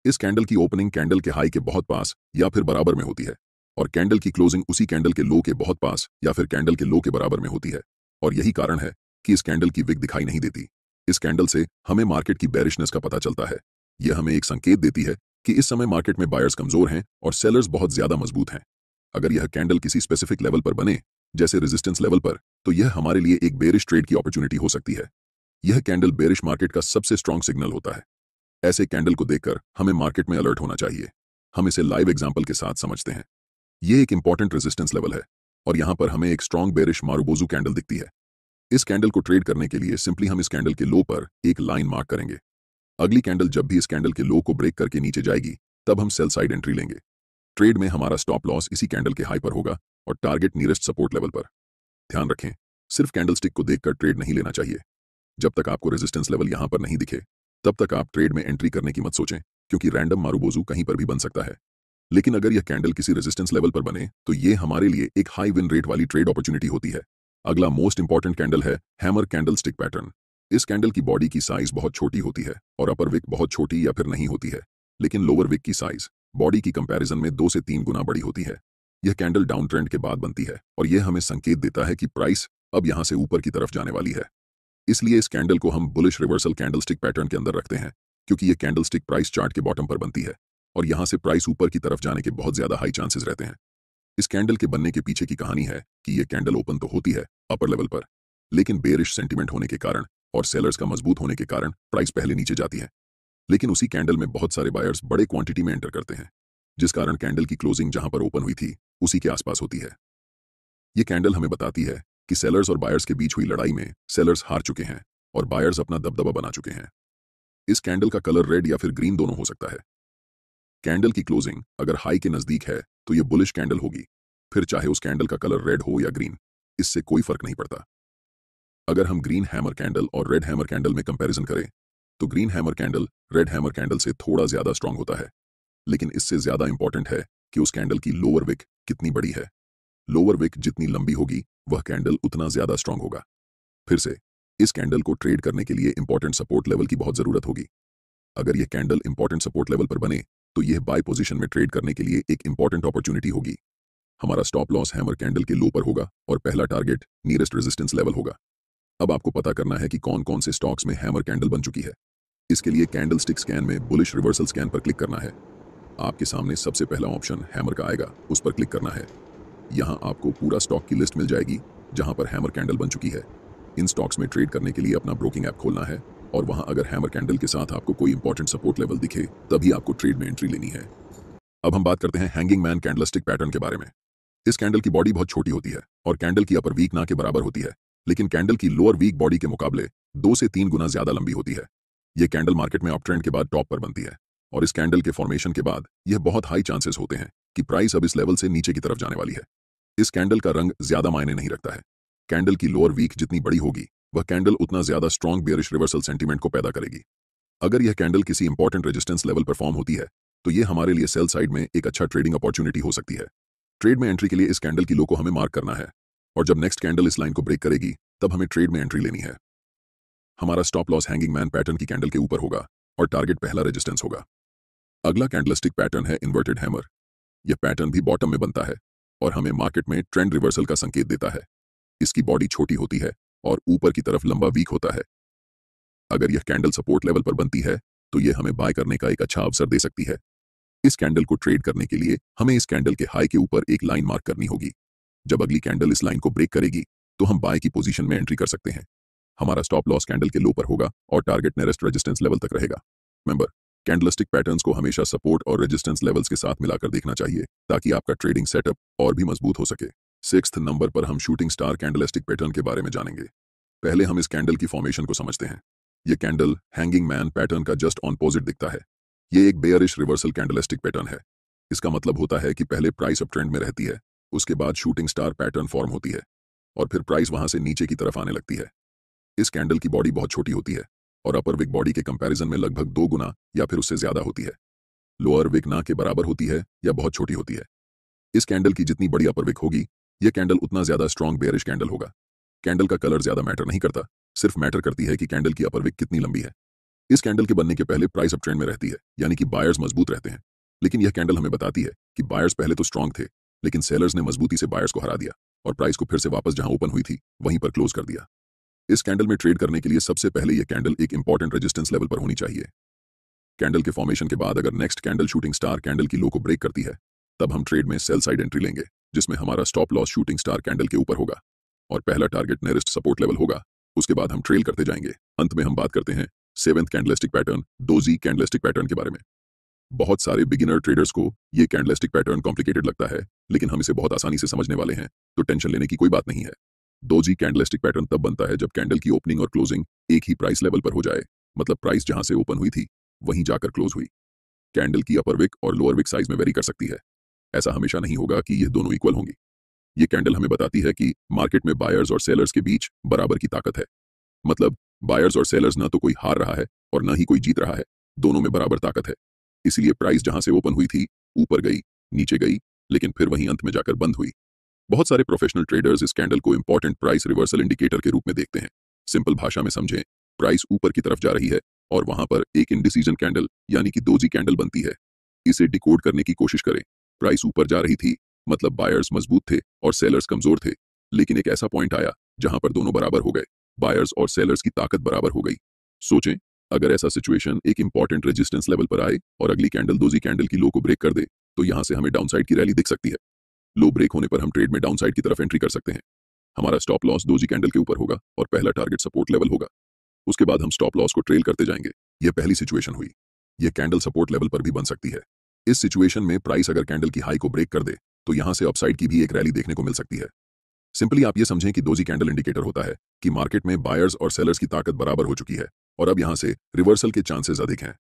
इस कैंडल की ओपनिंग कैंडल के हाई के बहुत पास या फिर बराबर में होती है और कैंडल की क्लोजिंग उसी कैंडल के लो के बहुत पास या फिर कैंडल के लो के बराबर में होती है। और यही कारण है कि इस कैंडल की विक दिखाई नहीं देती। इस कैंडल से हमें मार्केट की बेरिशनेस का पता चलता है। यह हमें एक संकेत देती है कि इस समय मार्केट में बायर्स कमजोर हैं और सेलर्स बहुत ज्यादा मजबूत हैं। अगर यह कैंडल किसी स्पेसिफिक लेवल पर बने, जैसे रेजिस्टेंस लेवल पर, तो यह हमारे लिए एक बेरिश ट्रेड की अपॉर्चुनिटी हो सकती है। यह कैंडल बेरिश मार्केट का सबसे स्ट्रॉन्ग सिग्नल होता है। ऐसे कैंडल को देखकर हमें मार्केट में अलर्ट होना चाहिए। हम इसे लाइव एग्जाम्पल के साथ समझते हैं। यह एक इंपॉर्टेंट रेजिस्टेंस लेवल है और यहां पर हमें एक स्ट्रॉन्ग बेरिश मारुबोजू कैंडल दिखती है। इस कैंडल को ट्रेड करने के लिए सिंपली हम इस कैंडल के लो पर एक लाइन मार्क करेंगे। अगली कैंडल जब भी इस कैंडल के लो को ब्रेक करके नीचे जाएगी, तब हम सेल साइड एंट्री लेंगे। ट्रेड में हमारा स्टॉप लॉस इसी कैंडल के हाई पर होगा और टारगेट नियरेस्ट सपोर्ट लेवल पर। ध्यान रखें, सिर्फ कैंडलस्टिक को देखकर ट्रेड नहीं लेना चाहिए। जब तक आपको रेजिस्टेंस लेवल यहां पर नहीं दिखे, तब तक आप ट्रेड में एंट्री करने की मत सोचें, क्योंकि रैंडम मारुबोजू कहीं पर भी बन सकता है। लेकिन अगर यह कैंडल किसी रेजिस्टेंस लेवल पर बने, तो यह हमारे लिए एक हाई विन रेट वाली ट्रेड अपॉर्चुनिटी होती है। अगला मोस्ट इंपॉर्टेंट कैंडल है हैमर कैंडल स्टिक पैटर्न। इस कैंडल की बॉडी की साइज बहुत छोटी होती है और अपर विक बहुत छोटी या फिर नहीं होती है, लेकिन लोअर विक की साइज बॉडी की कंपैरिजन में 2 से 3 गुना बड़ी होती है। यह कैंडल डाउन ट्रेंड के बाद बनती है और यह हमें संकेत देता है कि प्राइस अब यहां से ऊपर की तरफ जाने वाली है। इसलिए इस कैंडल को हम बुलिश रिवर्सल कैंडलस्टिक पैटर्न के अंदर रखते हैं, क्योंकि यह कैंडलस्टिक प्राइस चार्ट के बॉटम पर बनती है और यहां से प्राइस ऊपर की तरफ जाने के बहुत ज्यादा हाई चांसेस रहते हैं। इस कैंडल के बनने के पीछे की कहानी है कि यह कैंडल ओपन तो होती है अपर लेवल पर, लेकिन बेरिश सेंटीमेंट होने के कारण और सेलर्स का मजबूत होने के कारण प्राइस पहले नीचे जाती है। लेकिन उसी कैंडल में बहुत सारे बायर्स बड़े क्वांटिटी में एंटर करते हैं, जिस कारण कैंडल की क्लोजिंग जहां पर ओपन हुई थी उसी के आसपास होती है। यह कैंडल हमें बताती है कि सेलर्स और बायर्स के बीच हुई लड़ाई में सेलर्स हार चुके हैं और बायर्स अपना दबदबा बना चुके हैं। इस कैंडल का कलर रेड या फिर ग्रीन दोनों हो सकता है। कैंडल की क्लोजिंग अगर हाई के नजदीक है तो यह बुलिश कैंडल होगी, फिर चाहे उस कैंडल का कलर रेड हो या ग्रीन, इससे कोई फर्क नहीं पड़ता। अगर हम ग्रीन हैमर कैंडल और रेड हैमर कैंडल में कंपैरिजन करें, तो green hammer candle red hammer candle से थोड़ा ज्यादा स्ट्रांग होता है, लेकिन इससे ज्यादा इंपॉर्टेंट है कि उस कैंडल की लोअर विक कितनी बड़ी है। लोअर विक जितनी लंबी होगी, वह कैंडल उतना ज्यादा स्ट्रांग होगा। फिर से, इस कैंडल को ट्रेड करने के लिए इंपॉर्टेंट सपोर्ट लेवल की बहुत जरूरत होगी। अगर यह कैंडल इंपॉर्टेंट सपोर्ट लेवल पर बने, तो यह बाय पोजीशन में ट्रेड करने के लिए एक इंपॉर्टेंट अपॉर्चुनिटी होगी। हमारा स्टॉप लॉस हैमर कैंडल के लो पर होगा और पहला टारगेट नियरेस्ट रेजिस्टेंस लेवल होगा। अब आपको पता करना है कि कौन कौन से स्टॉक्स में हैमर कैंडल बन चुकी है। इसके लिए कैंडल स्टिक स्कैन में बुलिश रिवर्सल स्कैन पर क्लिक करना है। आपके सामने सबसे पहला ऑप्शन हैमर का आएगा, उस पर क्लिक करना है। यहां आपको पूरा स्टॉक की लिस्ट मिल जाएगी जहां पर हैमर कैंडल बन चुकी है। इन स्टॉक्स में ट्रेड करने के लिए अपना ब्रोकिंग ऐप खोलना है और वहां अगर हैमर कैंडल के साथ आपको कोई इंपॉर्टेंट सपोर्ट लेवल दिखे, तभी आपको ट्रेड में एंट्री लेनी है। अब हम बात करते हैं हैंगिंग मैन कैंडलस्टिक पैटर्न के बारे में। इस कैंडल की बॉडी बहुत छोटी होती है और कैंडल की अपर वीक ना के बराबर होती है, लेकिन कैंडल की लोअर वीक बॉडी के मुकाबले 2 से 3 गुना ज्यादा लंबी होती है। यह कैंडल मार्केट में अप ट्रेंड के बाद टॉप पर बनती है और इस कैंडल के फॉर्मेशन के बाद यह बहुत हाई चांसेस होते हैं कि प्राइस अब इस लेवल से नीचे की तरफ जाने वाली है। इस कैंडल का रंग ज्यादा मायने नहीं रखता है। कैंडल की लोअर वीक जितनी बड़ी होगी, वह कैंडल उतना ज्यादा स्ट्रॉन्ग बेयरिश रिवर्सल सेंटीमेंट को पैदा करेगी। अगर यह कैंडल किसी इंपॉर्टेंट रेजिस्टेंस लेवल पर फॉर्म होती है, तो यह हमारे लिए सेल साइड में एक अच्छा ट्रेडिंग अपॉर्चुनिटी हो सकती है। ट्रेड में एंट्री के लिए इस कैंडल की लो को हमें मार्क करना है और जब नेक्स्ट कैंडल इस लाइन को ब्रेक करेगी, तब हमें ट्रेड में एंट्री लेनी है। हमारा stop loss hanging man pattern की कैंडल के ऊपर होगा और टारगेट पहला रेजिस्टेंस होगा। अगला कैंडलस्टिक पैटर्न है इन्वर्टेड हैमर। यह पैटर्न भी बॉटम में बनता है और हमें मार्केट में ट्रेंड रिवर्सल का संकेत देता है। इसकी बॉडी छोटी होती है और ऊपर की तरफ लंबा वीक होता है। अगर यह कैंडल सपोर्ट लेवल पर बनती है, तो यह हमें बाय करने का एक अच्छा अवसर दे सकती है। इस कैंडल को ट्रेड करने के लिए हमें इस कैंडल के हाई के ऊपर एक लाइन मार्क करनी होगी। जब अगली कैंडल इस लाइन को ब्रेक करेगी, तो हम बाय की पोजीशन में एंट्री कर सकते हैं। हमारा स्टॉप लॉस कैंडल के लो पर होगा और टारगेट नियरेस्ट रेजिस्टेंस लेवल तक रहेगा। मेंबर, कैंडलस्टिक पैटर्न्स को हमेशा सपोर्ट और रेजिस्टेंस लेवल्स के साथ मिलाकर देखना चाहिए, ताकि आपका ट्रेडिंग सेटअप और भी मजबूत हो सके। 6th नंबर पर हम शूटिंग स्टार कैंडलस्टिक पैटर्न के बारे में जानेंगे। पहले हम इस कैंडल की फॉर्मेशन को समझते हैं। यह कैंडल हैंगिंग मैन पैटर्न का जस्ट ऑपोजिट दिखता है। यह एक बेयरिश रिवर्सल कैंडलस्टिक पैटर्न है। इसका मतलब होता है कि पहले प्राइस अप ट्रेंड में रहती है, उसके बाद शूटिंग स्टार पैटर्न फॉर्म होती है और फिर प्राइस वहां से नीचे की तरफ आने लगती है। इस कैंडल की बॉडी बहुत छोटी होती है और अपर विक बॉडी के कंपैरिजन में लगभग 2 गुना या फिर उससे ज्यादा होती है। लोअर विक ना के बराबर होती है या बहुत छोटी होती है। इस कैंडल की जितनी बड़ी अपर विक होगी, यह कैंडल उतना ज्यादा स्ट्रॉन्ग बेयरिश कैंडल होगा। कैंडल का कलर ज्यादा मैटर नहीं करता, सिर्फ मैटर करती है कि कैंडल की अपर विक कितनी लंबी है। इस कैंडल के बनने के पहले प्राइस अप ट्रेंड में रहती है, यानी कि बायर्स मजबूत रहते हैं। लेकिन यह कैंडल हमें बताती है कि बायर्स पहले तो स्ट्रांग थे, लेकिन सेलर्स ने मजबूती से बायर्स को हरा दिया और प्राइस को फिर से वापस जहां ओपन हुई थी वहीं पर क्लोज कर दिया। इस कैंडल में ट्रेड करने के लिए सबसे पहले यह कैंडल एक इंपॉर्टेंट रेजिस्टेंस लेवल पर होनी चाहिए। कैंडल के फॉर्मेशन के बाद अगर next candle shooting star candle की लो को ब्रेक करती है, तब हम ट्रेड में सेल साइड एंट्री लेंगे, जिसमें हमारा stop loss shooting star candle के ऊपर होगा और पहला टारगेट नियरेस्ट सपोर्ट लेवल होगा। उसके बाद हम ट्रेल करते जाएंगे। अंत में हम बात करते हैं seventh candlestick pattern, doji candlestick pattern के बारे में। बहुत सारे बिगिनर ट्रेडर्स को ये कैंडलस्टिक पैटर्न कॉम्प्लिकेटेड लगता है, लेकिन हम इसे बहुत आसानी से समझने वाले हैं, तो टेंशन लेने की कोई बात नहीं है। डोजी कैंडलस्टिक पैटर्न तब बनता है जब कैंडल की ओपनिंग और क्लोजिंग एक ही प्राइस लेवल पर हो जाए, मतलब प्राइस जहां से ओपन हुई थी वहीं जाकर क्लोज हुई। कैंडल की अपर विक और लोअर विक साइज में वेरी कर सकती है। ऐसा हमेशा नहीं होगा कि यह दोनों इक्वल होंगी। ये कैंडल हमें बताती है कि मार्केट में बायर्स और सेलर्स के बीच बराबर की ताकत है। मतलब बायर्स और सेलर्स ना तो कोई हार रहा है और ना ही कोई जीत रहा है, दोनों में बराबर ताकत है। इसलिए प्राइस जहां से ओपन हुई थी ऊपर गई, नीचे गई, लेकिन फिर वहीं अंत में जाकर बंद हुई। बहुत सारे प्रोफेशनल ट्रेडर्स इस कैंडल को इंपॉर्टेंट प्राइस रिवर्सल इंडिकेटर के रूप में देखते हैं। सिंपल भाषा में समझें, प्राइस ऊपर की तरफ जा रही है और वहां पर एक इंडिसीजन कैंडल यानी कि डोजी कैंडल बनती है। इसे डिकोड करने की कोशिश करें। प्राइस ऊपर जा रही थी, मतलब बायर्स मजबूत थे और सेलर्स कमजोर थे, लेकिन एक ऐसा पॉइंट आया जहां पर दोनों बराबर हो गए, बायर्स और सेलर्स की ताकत बराबर हो गई। सोचें, अगर ऐसा सिचुएशन एक इंपॉर्टेंट रेजिस्टेंस लेवल पर आए और अगली कैंडल डोजी कैंडल की लो को ब्रेक कर दे, तो यहां से हमें डाउनसाइड की रैली दिख सकती है। लो ब्रेक होने पर हम ट्रेड में डाउनसाइड की तरफ एंट्री कर सकते हैं। हमारा स्टॉप लॉस डोजी कैंडल के ऊपर होगा और पहला टारगेट सपोर्ट लेवल होगा। उसके बाद हम स्टॉप लॉस को ट्रेल करते जाएंगे। यह पहली सिचुएशन हुई। यह कैंडल सपोर्ट लेवल पर भी बन सकती है। इस सिचुएशन में प्राइस अगर कैंडल की हाई को ब्रेक कर दे, तो यहां से अपसाइड की भी एक रैली देखने को मिल सकती है। सिंपली आप ये समझें कि डोजी कैंडल इंडिकेटर होता है कि मार्केट में बायर्स और सेलर्स की ताकत बराबर हो चुकी है और अब यहां से रिवर्सल के चांसेस अधिक हैं।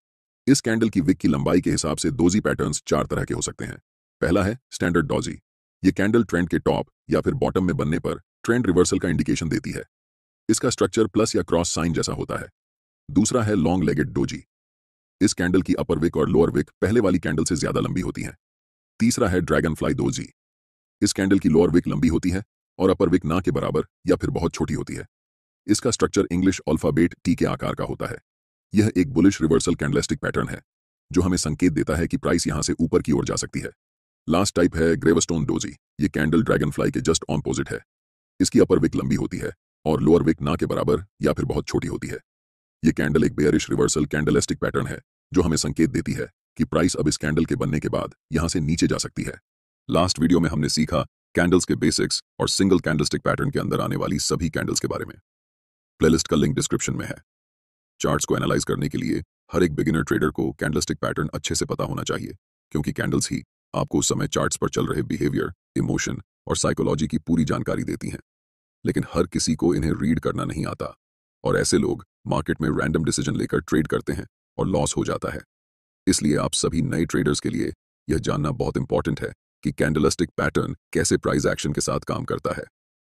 इस कैंडल की विक की लंबाई के हिसाब से डोजी पैटर्न्स चार तरह के हो सकते हैं। पहला है स्टैंडर्ड डोजी। ये कैंडल ट्रेंड के टॉप या फिर बॉटम में बनने पर ट्रेंड रिवर्सल का इंडिकेशन देती है। इसका स्ट्रक्चर प्लस या क्रॉस साइन जैसा होता है। दूसरा है लॉन्ग लेगेड डोजी। इस कैंडल की अपर विक और लोअर विक पहले वाली कैंडल से ज्यादा लंबी होती है। तीसरा है ड्रैगन फ्लाई डोजी। इस कैंडल की लोअर विक लंबी होती है और अपर विक ना के बराबर या फिर बहुत छोटी होती है। इसका स्ट्रक्चर इंग्लिश अल्फाबेट टी के आकार का होता है। यह एक बुलिश रिवर्सल कैंडलस्टिक पैटर्न है जो हमें संकेत देता है कि प्राइस यहां से ऊपर की ओर जा सकती है। लास्ट टाइप है ग्रेवस्टोन डोजी। ये कैंडल ड्रैगन फ्लाई के जस्ट ऑपोजिट है। इसकी अपर विक लंबी होती है और लोअर विक ना के बराबर या फिर बहुत छोटी होती है। ये कैंडल एक बेयरिश रिवर्सल कैंडलस्टिक पैटर्न है जो हमें संकेत देती है कि प्राइस अब इस कैंडल के बनने के बाद यहां से नीचे जा सकती है। लास्ट वीडियो में हमने सीखा कैंडल्स के बेसिक्स और सिंगल कैंडलस्टिक पैटर्न के अंदर आने वाली सभी कैंडल्स के बारे में। प्लेलिस्ट का लिंक डिस्क्रिप्शन में है। चार्ट्स को एनालाइज करने के लिए हर एक बिगिनर ट्रेडर को कैंडलस्टिक पैटर्न अच्छे से पता होना चाहिए, क्योंकि कैंडल्स ही आपको उस समय चार्ट्स पर चल रहे बिहेवियर, इमोशन और साइकोलॉजी की पूरी जानकारी देती हैं। लेकिन हर किसी को इन्हें रीड करना नहीं आता और ऐसे लोग मार्केट में रैंडम डिसीजन लेकर ट्रेड करते हैं और लॉस हो जाता है। इसलिए आप सभी नए ट्रेडर्स के लिए यह जानना बहुत इंपॉर्टेंट है कि कैंडलस्टिक पैटर्न कैसे प्राइस एक्शन के साथ काम करता है,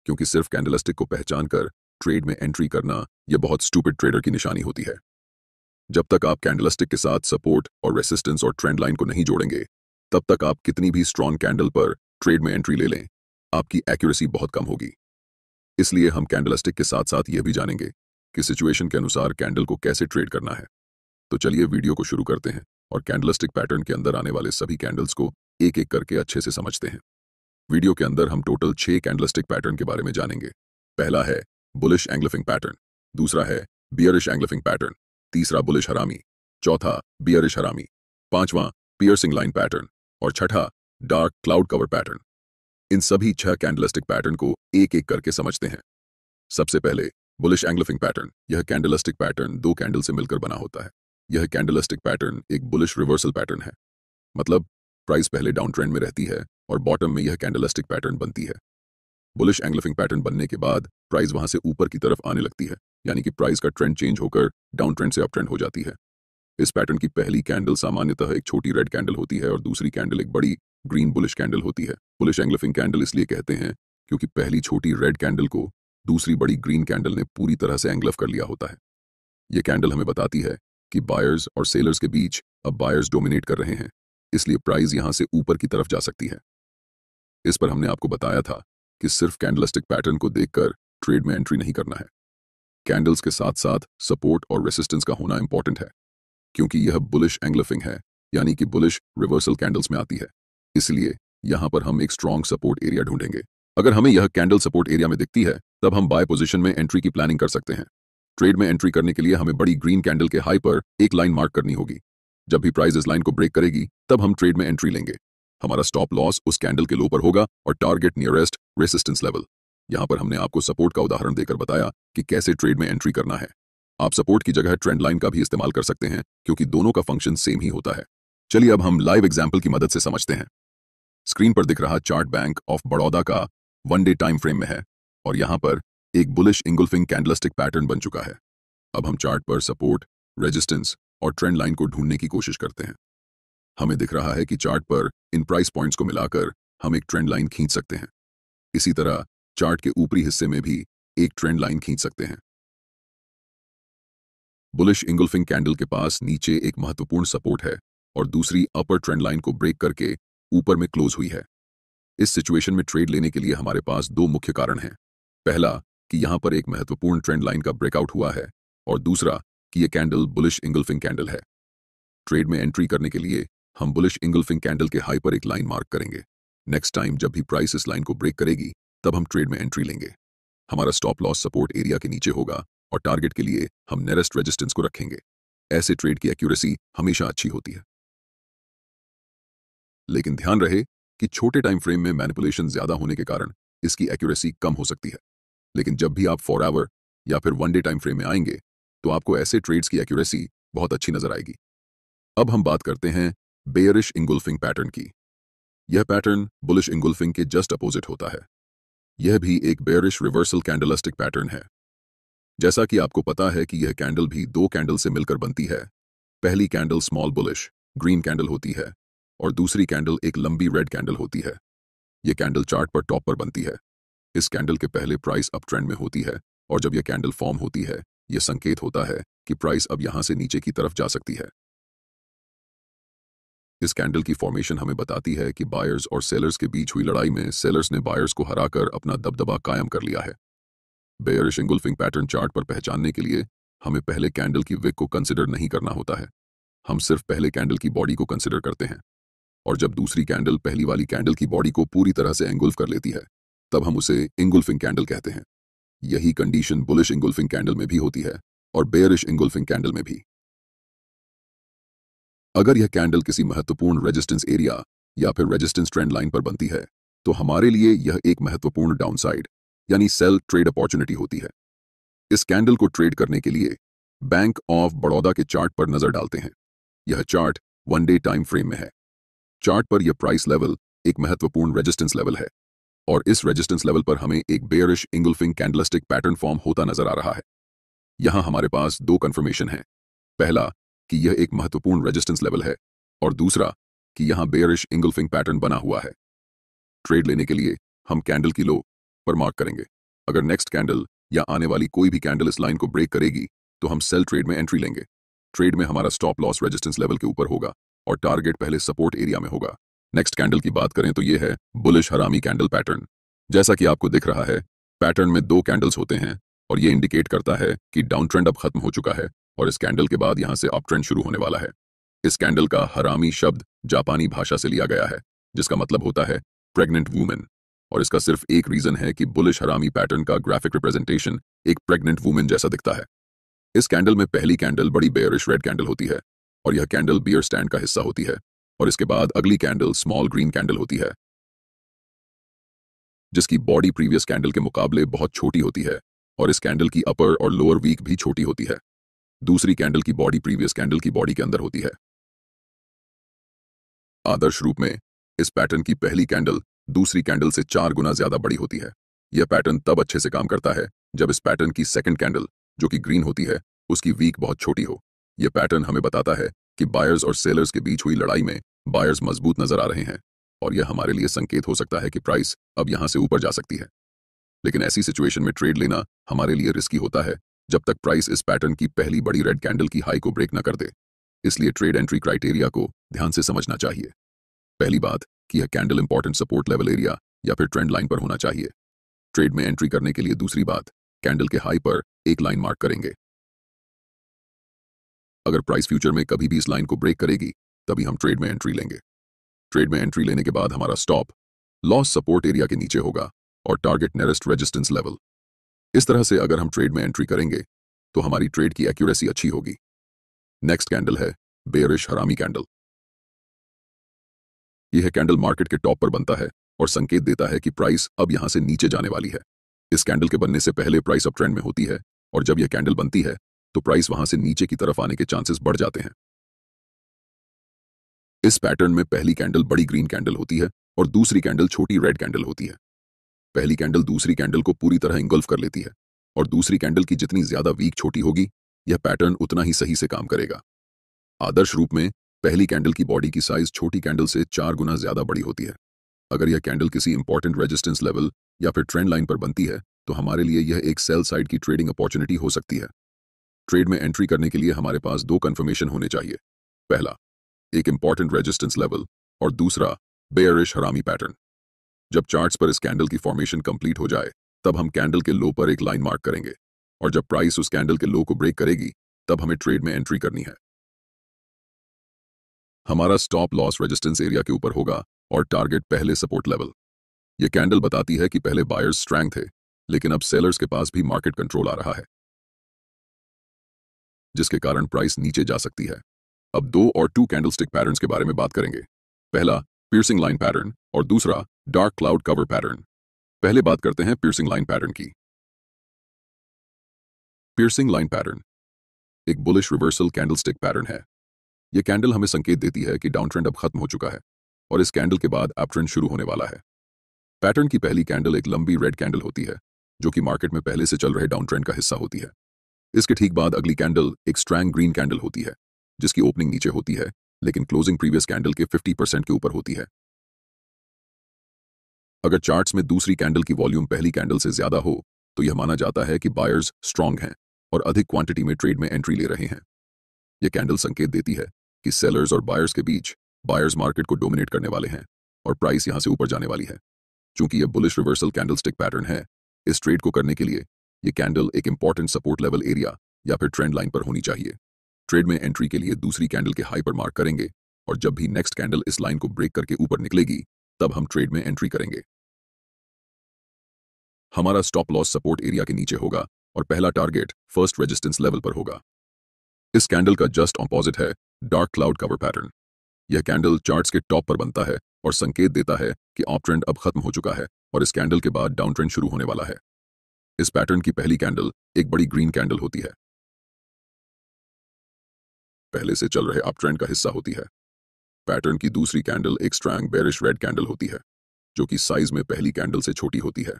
क्योंकि सिर्फ कैंडलस्टिक को पहचान कर ट्रेड में एंट्री करना यह बहुत स्टूपिड ट्रेडर की निशानी होती है। जब तक आप कैंडलस्टिक के साथ सपोर्ट और रेसिस्टेंस और ट्रेंड लाइन को नहीं जोड़ेंगे, तब तक आप कितनी भी स्ट्रॉन्ग कैंडल पर ट्रेड में एंट्री ले लें, आपकी एक्यूरेसी बहुत कम होगी। इसलिए हम कैंडलस्टिक के साथ साथ यह भी जानेंगे कि सिचुएशन के अनुसार कैंडल को कैसे ट्रेड करना है। तो चलिए वीडियो को शुरू करते हैं और कैंडलस्टिक पैटर्न के अंदर आने वाले सभी कैंडल्स को एक एक करके अच्छे से समझते हैं। वीडियो के अंदर हम टोटल 6 कैंडलस्टिक पैटर्न के बारे में जानेंगे। पहला है बुलिश एंग्लिफिंग पैटर्न, दूसरा है बियरिश एंग्लिफिंग पैटर्न, तीसरा बुलिश हरामी, चौथा बियरिश हरामी, पांचवां पियर्सिंग लाइन पैटर्न और छठा डार्क क्लाउड कवर पैटर्न। इन सभी 6 कैंडलस्टिक पैटर्न को एक एक करके समझते हैं। सबसे पहले बुलिश एंग्लिफिंग पैटर्न। यह कैंडलस्टिक पैटर्न 2 कैंडल से मिलकर बना होता है। यह कैंडलस्टिक पैटर्न एक बुलिश रिवर्सल पैटर्न है, मतलब प्राइस पहले डाउन ट्रेंड में रहती है और बॉटम में यह कैंडलस्टिक पैटर्न बनती है। बुलिश एंग्लिफिंग पैटर्न बनने के बाद प्राइस वहां से ऊपर की तरफ आने लगती है, यानी कि प्राइस का ट्रेंड चेंज होकर डाउन ट्रेंड से अप ट्रेंड हो जाती है। इस पैटर्न की पहली कैंडल सामान्यतः एक छोटी रेड कैंडल होती है और दूसरी कैंडल एक बड़ी ग्रीन बुलिश कैंडल होती है। बुलिश एंग्लिफिंग कैंडल इसलिए कहते हैं क्योंकि पहली छोटी रेड कैंडल को दूसरी बड़ी ग्रीन कैंडल ने पूरी तरह से एंग्लफ कर लिया होता है। यह कैंडल हमें बताती है कि बायर्स और सेलर्स के बीच अब बायर्स डोमिनेट कर रहे हैं, इसलिए प्राइस यहां से ऊपर की तरफ जा सकती है। इस पर हमने आपको बताया था कि सिर्फ कैंडलस्टिक पैटर्न को देखकर ट्रेड में एंट्री नहीं करना है। कैंडल्स के साथ साथ सपोर्ट और रेसिस्टेंस का होना इंपॉर्टेंट है, क्योंकि यह बुलिश एंग्लिफिंग है, यानी कि बुलिश रिवर्सल कैंडल्स में आती है। इसलिए यहां पर हम एक स्ट्रॉन्ग सपोर्ट एरिया ढूंढेंगे। अगर हमें यह कैंडल सपोर्ट एरिया में दिखती है, तब हम बाय पोजीशन में एंट्री की प्लानिंग कर सकते हैं। ट्रेड में एंट्री करने के लिए हमें बड़ी ग्रीन कैंडल के हाई पर एक लाइन मार्क करनी होगी। जब भी प्राइस इस लाइन को ब्रेक करेगी, तब हम ट्रेड में एंट्री लेंगे। हमारा स्टॉप लॉस उस कैंडल के लो पर होगा और टारगेट नियरेस्ट रेसिस्टेंस लेवल। यहां पर हमने आपको सपोर्ट का उदाहरण देकर बताया कि कैसे ट्रेड में एंट्री करना है। आप सपोर्ट की जगह ट्रेंड लाइन का भी इस्तेमाल कर सकते हैं, क्योंकि दोनों का फंक्शन सेम ही होता है। चलिए अब हम लाइव एग्जाम्पल की मदद से समझते हैं। स्क्रीन पर दिख रहा चार्ट बैंक ऑफ बड़ौदा का 1 डे टाइम फ्रेम में है और यहां पर एक बुलिश इंगुल्फिंग कैंडलस्टिक पैटर्न बन चुका है। अब हम चार्ट पर सपोर्ट, रेजिस्टेंस और ट्रेंड लाइन को ढूंढने की कोशिश करते हैं। हमें दिख रहा है कि चार्ट पर इन प्राइस पॉइंट्स को मिलाकर हम एक ट्रेंड लाइन खींच सकते हैं। इसी तरह चार्ट के ऊपरी हिस्से में भी एक ट्रेंड लाइन खींच सकते हैं। बुलिश इंगुल्फिंग कैंडल के पास नीचे एक महत्वपूर्ण सपोर्ट है और दूसरी अपर ट्रेंड लाइन को ब्रेक करके ऊपर में क्लोज हुई है। इस सिचुएशन में ट्रेड लेने के लिए हमारे पास दो मुख्य कारण हैं। पहला कि यहां पर एक महत्वपूर्ण ट्रेंड लाइन का ब्रेकआउट हुआ है और दूसरा कि यह कैंडल बुलिश इंगुल्फिंग कैंडल है। ट्रेड में एंट्री करने के लिए हम बुलिश इंगुल्फिंग कैंडल के हाई पर एक लाइन मार्क करेंगे। नेक्स्ट टाइम जब भी प्राइस इस लाइन को ब्रेक करेगी, तब हम ट्रेड में एंट्री लेंगे। हमारा स्टॉप लॉस सपोर्ट एरिया के नीचे होगा और टारगेट के लिए हम नियरेस्ट रेजिस्टेंस को रखेंगे। ऐसे ट्रेड की एक्यूरेसी हमेशा अच्छी होती है। लेकिन ध्यान रहे कि छोटे टाइम फ्रेम में मैनिपुलेशन ज्यादा होने के कारण इसकी एक्यूरेसी कम हो सकती है। लेकिन जब भी आप 4 आवर या फिर 1 डे टाइम फ्रेम में आएंगे, तो आपको ऐसे ट्रेड्स की एक्यूरेसी बहुत अच्छी नजर आएगी। अब हम बात करते हैं बेयरिश इंगुल्फिंग पैटर्न की। यह पैटर्न बुलिश इंगुल्फिंग के जस्ट अपोजिट होता है। यह भी एक बेयरिश रिवर्सल कैंडलस्टिक पैटर्न है। जैसा कि आपको पता है कि यह कैंडल भी दो कैंडल से मिलकर बनती है। पहली candle small bullish green candle होती है और दूसरी कैंडल एक लंबी रेड कैंडल होती है। यह कैंडल चार्ट पर टॉप पर बनती है। इस कैंडल के पहले प्राइस अप ट्रेंड में होती है और जब यह कैंडल फॉर्म होती है, यह संकेत होता है कि प्राइस अब यहां से नीचे की तरफ जा सकती है। इस कैंडल की फॉर्मेशन हमें बताती है कि बायर्स और सेलर्स के बीच हुई लड़ाई में सेलर्स ने बायर्स को हराकर अपना दबदबा कायम कर लिया है। बेयरिश इंगुल्फिंग पैटर्न चार्ट पर पहचानने के लिए हमें पहले कैंडल की विक को कंसिडर नहीं करना होता है। हम सिर्फ पहले कैंडल की बॉडी को कंसिडर करते हैं और जब दूसरी कैंडल पहली वाली कैंडल की बॉडी को पूरी तरह से एंगुल्फ कर लेती है, तब हम उसे इंगुल्फिंग कैंडल कहते हैं। यही कंडीशन बुलिश इंगुल्फिंग कैंडल में भी होती है और बेयरिश इंगुल्फिंग कैंडल में भी। अगर यह कैंडल किसी महत्वपूर्ण रेजिस्टेंस एरिया या फिर रेजिस्टेंस ट्रेंड लाइन पर बनती है, तो हमारे लिए यह एक महत्वपूर्ण डाउनसाइड यानी सेल ट्रेड अपॉर्चुनिटी होती है। इस कैंडल को ट्रेड करने के लिए बैंक ऑफ बड़ौदा के चार्ट पर नजर डालते हैं। यह चार्ट 1 डे टाइम फ्रेम में है। चार्ट पर यह प्राइस लेवल एक महत्वपूर्ण रेजिस्टेंस लेवल है और इस रेजिस्टेंस लेवल पर हमें एक बेयरिश इंगुल्फिंग कैंडलस्टिक पैटर्न फॉर्म होता नजर आ रहा है। यहां हमारे पास दो कंफर्मेशन है। पहला कि यह एक महत्वपूर्ण रेजिस्टेंस लेवल है और दूसरा कि यहां बेयरिश इंगुल्फिंग पैटर्न बना हुआ है। ट्रेड लेने के लिए हम कैंडल की लो पर मार्क करेंगे। अगर नेक्स्ट कैंडल या आने वाली कोई भी कैंडल इस लाइन को ब्रेक करेगी, तो हम सेल ट्रेड में एंट्री लेंगे। ट्रेड में हमारा स्टॉप लॉस रेजिस्टेंस लेवल के ऊपर होगा और टारगेट पहले सपोर्ट एरिया में होगा। नेक्स्ट कैंडल की बात करें तो यह है बुलिश हरामी कैंडल पैटर्न। जैसा कि आपको दिख रहा है, पैटर्न में दो कैंडल्स होते हैं और यह इंडिकेट करता है कि डाउन ट्रेंड अब खत्म हो चुका है और इस कैंडल के बाद यहां से अप ट्रेंड शुरू होने वाला है। इस कैंडल का हरामी शब्द जापानी भाषा से लिया गया है, जिसका मतलब होता है प्रेग्नेंट वुमेन, और इसका सिर्फ एक रीजन है कि बुलिश हरामी पैटर्न का ग्राफिक रिप्रेजेंटेशन एक प्रेग्नेंट वुमेन जैसा दिखता है। इस कैंडल में पहली कैंडल बड़ी बेयरिश रेड कैंडल होती है और यह कैंडल बियर स्टैंड का हिस्सा होती है और इसके बाद अगली कैंडल स्मॉल ग्रीन कैंडल होती है, जिसकी बॉडी प्रीवियस कैंडल के मुकाबले बहुत छोटी होती है और इस कैंडल की अपर और लोअर वीक भी छोटी होती है। दूसरी कैंडल की बॉडी प्रीवियस कैंडल की बॉडी के अंदर होती है। आदर्श रूप में इस पैटर्न की पहली कैंडल दूसरी कैंडल से 4 गुना ज्यादा बड़ी होती है। यह पैटर्न तब अच्छे से काम करता है जब इस पैटर्न की सेकंड कैंडल, जो कि ग्रीन होती है, उसकी वीक बहुत छोटी हो। यह पैटर्न हमें बताता है कि बायर्स और सेलर्स के बीच हुई लड़ाई में बायर्स मजबूत नजर आ रहे हैं और यह हमारे लिए संकेत हो सकता है कि प्राइस अब यहां से ऊपर जा सकती है। लेकिन ऐसी सिचुएशन में ट्रेड लेना हमारे लिए रिस्की होता है जब तक प्राइस इस पैटर्न की पहली बड़ी रेड कैंडल की हाई को ब्रेक न कर दे। इसलिए ट्रेड एंट्री क्राइटेरिया को ध्यान से समझना चाहिए। पहली बात कि यह candle important support level area या फिर ट्रेंड लाइन पर होना चाहिए। ट्रेड में एंट्री करने के लिए दूसरी बात, कैंडल के हाई पर एक लाइन मार्क करेंगे। अगर प्राइस फ्यूचर में कभी भी इस लाइन को ब्रेक करेगी तभी हम ट्रेड में एंट्री लेंगे। ट्रेड में एंट्री लेने के बाद हमारा स्टॉप लॉस सपोर्ट एरिया के नीचे होगा और टारगेट नियरेस्ट रेजिस्टेंस लेवल। इस तरह से अगर हम ट्रेड में एंट्री करेंगे तो हमारी ट्रेड की एक्यूरेसी अच्छी होगी। नेक्स्ट कैंडल है बेयरिश हरामी कैंडल। यह कैंडल मार्केट के टॉप पर बनता है और संकेत देता है कि प्राइस अब यहां से नीचे जाने वाली है। इस कैंडल के बनने से पहले प्राइस अप ट्रेंड में होती है और जब यह कैंडल बनती है तो प्राइस वहां से नीचे की तरफ आने के चांसेस बढ़ जाते हैं। इस पैटर्न में पहली कैंडल बड़ी ग्रीन कैंडल होती है और दूसरी कैंडल छोटी रेड कैंडल होती है। पहली कैंडल दूसरी कैंडल को पूरी तरह इंगल्फ कर लेती है और दूसरी कैंडल की जितनी ज्यादा वीक छोटी होगी यह पैटर्न उतना ही सही से काम करेगा। आदर्श रूप में पहली कैंडल की बॉडी की साइज छोटी कैंडल से 4 गुना ज्यादा बड़ी होती है। अगर यह कैंडल किसी इंपॉर्टेंट रेजिस्टेंस लेवल या फिर ट्रेंड लाइन पर बनती है तो हमारे लिए यह एक सेल साइड की ट्रेडिंग अपॉर्चुनिटी हो सकती है। ट्रेड में एंट्री करने के लिए हमारे पास 2 कंफर्मेशन होने चाहिए। पहला, एक इंपॉर्टेंट रेजिस्टेंस लेवल और दूसरा बेयरिश हरामी पैटर्न। जब चार्ट्स पर इस कैंडल की फॉर्मेशन कंप्लीट हो जाए तब हम कैंडल के लो पर एक लाइन मार्क करेंगे और जब प्राइस उस कैंडल के लो को ब्रेक करेगी तब हमें ट्रेड में एंट्री करनी है। हमारा स्टॉप लॉस रेजिस्टेंस एरिया के ऊपर होगा और टारगेट पहले सपोर्ट लेवल। यह कैंडल बताती है कि पहले बायर्स स्ट्रांग थे लेकिन अब सेलर्स के पास भी मार्केट कंट्रोल आ रहा है जिसके कारण प्राइस नीचे जा सकती है। अब 2 और 2 कैंडलस्टिक पैटर्न्स के बारे में बात करेंगे। पहला पियर्सिंग लाइन पैटर्न और दूसरा डार्क क्लाउड कवर पैटर्न। पहले बात करते हैं पियर्सिंग लाइन पैटर्न की। पियर्सिंग लाइन पैटर्न एक बुलिश रिवर्सल कैंडलस्टिक पैटर्न है। यह कैंडल हमें संकेत देती है कि डाउन ट्रेंड अब खत्म हो चुका है और इस कैंडल के बाद अप ट्रेंड शुरू होने वाला है। पैटर्न की पहली कैंडल एक लंबी रेड कैंडल होती है जो कि मार्केट में पहले से चल रहे डाउन ट्रेंड का हिस्सा होती है। इसके ठीक बाद अगली कैंडल एक स्ट्रॉन्ग ग्रीन कैंडल होती है जिसकी ओपनिंग नीचे होती है लेकिन क्लोजिंग प्रीवियस कैंडल के 50% के ऊपर होती है। अगर चार्ट्स में दूसरी कैंडल की वॉल्यूम पहली कैंडल से ज्यादा हो तो यह माना जाता है कि बायर्स स्ट्रांग हैं और अधिक क्वांटिटी में ट्रेड में एंट्री ले रहे हैं। यह कैंडल संकेत देती है कि सेलर्स और बायर्स के बीच बायर्स मार्केट को डोमिनेट करने वाले हैं और प्राइस यहां से ऊपर जाने वाली है। चूंकि यह बुलिश रिवर्सल कैंडलस्टिक पैटर्न है, इस ट्रेड को करने के लिए यह कैंडल एक इंपॉर्टेंट सपोर्ट लेवल एरिया या फिर ट्रेंड लाइन पर होनी चाहिए। ट्रेड में एंट्री के लिए दूसरी कैंडल के हाई पर मार्क करेंगे और जब भी नेक्स्ट कैंडल इस लाइन को ब्रेक करके ऊपर निकलेगी तब हम ट्रेड में एंट्री करेंगे। हमारा स्टॉप लॉस सपोर्ट एरिया के नीचे होगा और पहला टारगेट फर्स्ट रेजिस्टेंस लेवल पर होगा। इस कैंडल का जस्ट ऑपोजिट है डार्क क्लाउड कवर पैटर्न। यह कैंडल चार्ट्स के टॉप पर बनता है और संकेत देता है कि अप ट्रेंड अब खत्म हो चुका है और इस कैंडल के बाद डाउन ट्रेंड शुरू होने वाला है। इस पैटर्न की पहली कैंडल एक बड़ी ग्रीन कैंडल होती है, पहले से चल रहे अप ट्रेंड का हिस्सा होती है। पैटर्न की दूसरी कैंडल एक स्ट्रॉन्ग बेरिश रेड कैंडल होती है जो कि साइज में पहली कैंडल से छोटी होती है।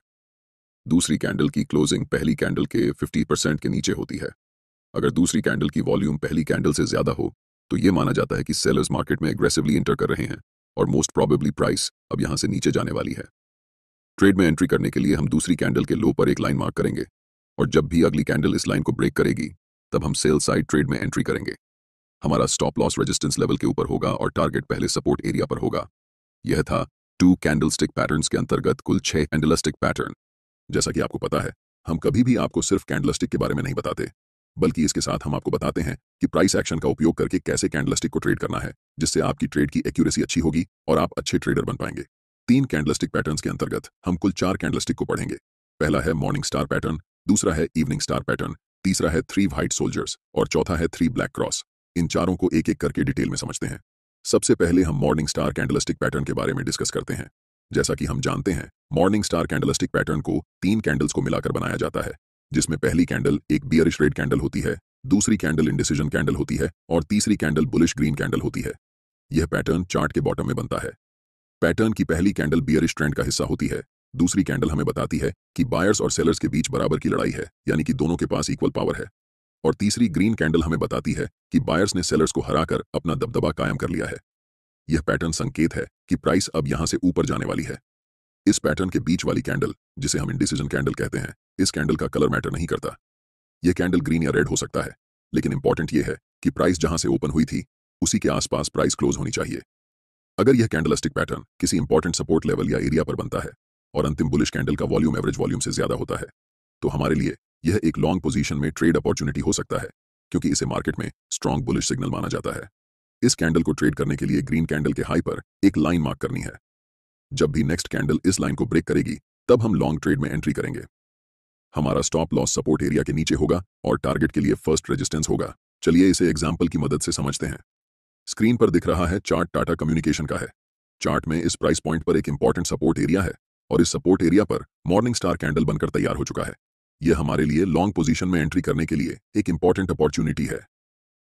दूसरी कैंडल की क्लोजिंग पहली कैंडल के 50% के नीचे होती है। अगर दूसरी कैंडल की वॉल्यूम पहली कैंडल से ज्यादा हो तो यह माना जाता है कि सेलर्स मार्केट में एग्रेसिवली एंटर कर रहे हैं और मोस्ट प्रोबेबली प्राइस अब यहां से नीचे जाने वाली है। ट्रेड में एंट्री करने के लिए हम दूसरी कैंडल के लो पर एक लाइन मार्क करेंगे और जब भी अगली कैंडल इस लाइन को ब्रेक करेगी तब हम सेल साइड ट्रेड में एंट्री करेंगे। हमारा स्टॉप लॉस रेजिस्टेंस लेवल के ऊपर होगा और टारगेट पहले सपोर्ट एरिया पर होगा। यह था 2 कैंडलस्टिक पैटर्न्स के अंतर्गत कुल 6 कैंडलस्टिक पैटर्न। जैसा कि आपको पता है, हम कभी भी आपको सिर्फ कैंडलस्टिक के बारे में नहीं बताते, बल्कि इसके साथ हम आपको बताते हैं कि प्राइस एक्शन का उपयोग करके कैसे कैंडलस्टिक को ट्रेड करना है जिससे आपकी ट्रेड की एक्यूरेसी अच्छी होगी और आप अच्छे ट्रेडर बन पाएंगे। 3 कैंडलस्टिक पैटर्न्स के अंतर्गत हम कुल 4 कैंडलस्टिक को पढ़ेंगे। पहला है मॉर्निंग स्टार पैटर्न, दूसरा है इवनिंग स्टार पैटर्न, तीसरा है 3 व्हाइट सोल्जर्स और चौथा है 3 ब्लैक क्रॉस। इन चारों को एक एक करके डिटेल में समझते हैं। सबसे पहले हम मॉर्निंग स्टार कैंडलस्टिक पैटर्न के बारे में डिस्कस करते हैं। जैसा कि हम जानते हैं, मॉर्निंग स्टार कैंडलस्टिक पैटर्न को 3 कैंडल्स को मिलाकर बनाया जाता है, जिसमें पहली कैंडल एक बियरिश रेड कैंडल होती है, दूसरी कैंडल इंडिसीजन कैंडल होती है और तीसरी कैंडल बुलिश ग्रीन कैंडल होती है। यह पैटर्न चार्ट के बॉटम में बनता है। पैटर्न की पहली कैंडल बियरिश ट्रेंड का हिस्सा होती है। दूसरी कैंडल हमें बताती है कि बायर्स और सेलर्स के बीच बराबर की लड़ाई है, यानी कि दोनों के पास इक्वल पावर है। और तीसरी ग्रीन कैंडल हमें बताती है कि बायर्स ने सेलर्स को हराकर अपना दबदबा कायम कर लिया है। यह पैटर्न संकेत है कि प्राइस अब यहां से ऊपर जाने वाली है। इस पैटर्न के बीच वाली कैंडल, जिसे हम इंडिसीजन कैंडल कहते हैं, इस कैंडल का कलर मैटर नहीं करता। यह कैंडल ग्रीन या रेड हो सकता है, लेकिन इंपॉर्टेंट यह है कि प्राइस जहां से ओपन हुई थी उसी के आसपास प्राइस क्लोज होनी चाहिए। अगर यह कैंडलस्टिक पैटर्न किसी इंपॉर्टेंट सपोर्ट लेवल या एरिया पर बनता है और अंतिम बुलिश कैंडल का वॉल्यूम एवरेज वॉल्यूम से ज्यादा होता है, तो हमारे लिए यह एक लॉन्ग पोजीशन में ट्रेड अपॉर्चुनिटी हो सकता है, क्योंकि इसे मार्केट में स्ट्रॉन्ग बुलिश सिग्नल माना जाता है। इस कैंडल को ट्रेड करने के लिए ग्रीन कैंडल के हाई पर एक लाइन मार्क करनी है। जब भी नेक्स्ट कैंडल इस लाइन को ब्रेक करेगी तब हम लॉन्ग ट्रेड में एंट्री करेंगे। हमारा स्टॉप लॉस सपोर्ट एरिया के नीचे होगा और टारगेट के लिए फर्स्ट रेजिस्टेंस होगा। चलिए इसे एग्जाम्पल की मदद से समझते हैं। स्क्रीन पर दिख रहा है चार्ट टाटा कम्युनिकेशन का है। चार्ट में इस प्राइस पॉइंट पर एक इंपॉर्टेंट सपोर्ट एरिया है और इस सपोर्ट एरिया पर मॉर्निंग स्टार कैंडल बनकर तैयार हो चुका है। यह हमारे लिए लॉन्ग पोजीशन में एंट्री करने के लिए एक इंपॉर्टेंट अपॉर्चुनिटी है।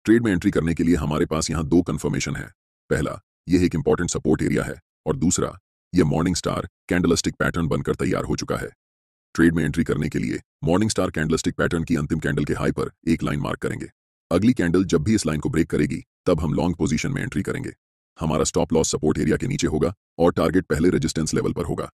ट्रेड में एंट्री करने के लिए हमारे पास यहां दो कंफर्मेशन है। पहला, यह एक इंपॉर्टेंट सपोर्ट एरिया है और दूसरा, यह मॉर्निंग स्टार कैंडलस्टिक पैटर्न बनकर तैयार हो चुका है। ट्रेड में एंट्री करने के लिए मॉर्निंग स्टार कैंडलस्टिक पैटर्न की अंतिम कैंडल के हाई पर एक लाइन मार्क करेंगे। अगली कैंडल जब भी इस लाइन को ब्रेक करेगी तब हम लॉन्ग पोजीशन में एंट्री करेंगे। हमारा स्टॉप लॉस सपोर्ट एरिया के नीचे होगा और टारगेट पहले रेजिस्टेंस लेवल पर होगा।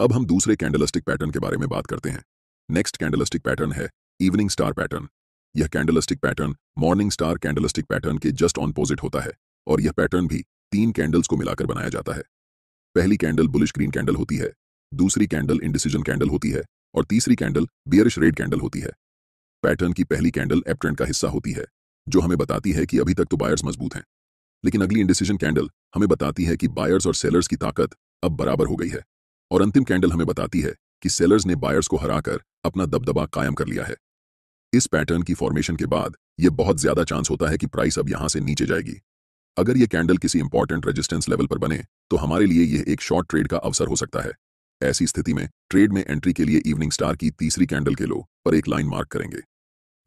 अब हम दूसरे कैंडलस्टिक पैटर्न के बारे में बात करते हैं। नेक्स्ट कैंडलस्टिक पैटर्न है इवनिंग स्टार पैटर्न। यह candlestick pattern morning star candlestick pattern के जस्ट ऑपोजिट होता है और यह पैटर्न भी 3 कैंडल्स को मिलाकर बनाया जाता है। पहली कैंडल बुलिश ग्रीन कैंडल होती है, दूसरी कैंडल इंडिसीजन कैंडल होती है और तीसरी कैंडल बियरिश रेड कैंडल होती है। पैटर्न की पहली कैंडल अप ट्रेंड का हिस्सा होती है, जो हमें बताती है कि अभी तक तो बायर्स मजबूत हैं, लेकिन अगली इंडिसीजन कैंडल हमें बताती है कि बायर्स और सेलर्स की ताकत अब बराबर हो गई है और अंतिम कैंडल हमें बताती है कि सेलर्स ने बायर्स को हराकर अपना दबदबा कायम कर लिया है। इस पैटर्न की फॉर्मेशन के बाद यह बहुत ज्यादा चांस होता है कि प्राइस अब यहां से नीचे जाएगी। अगर यह कैंडल किसी इंपॉर्टेंट रेजिस्टेंस लेवल पर बने तो हमारे लिए यह एक शॉर्ट ट्रेड का अवसर हो सकता है। ऐसी स्थिति में ट्रेड में एंट्री के लिए इवनिंग स्टार की तीसरी कैंडल के लो पर एक लाइन मार्क करेंगे।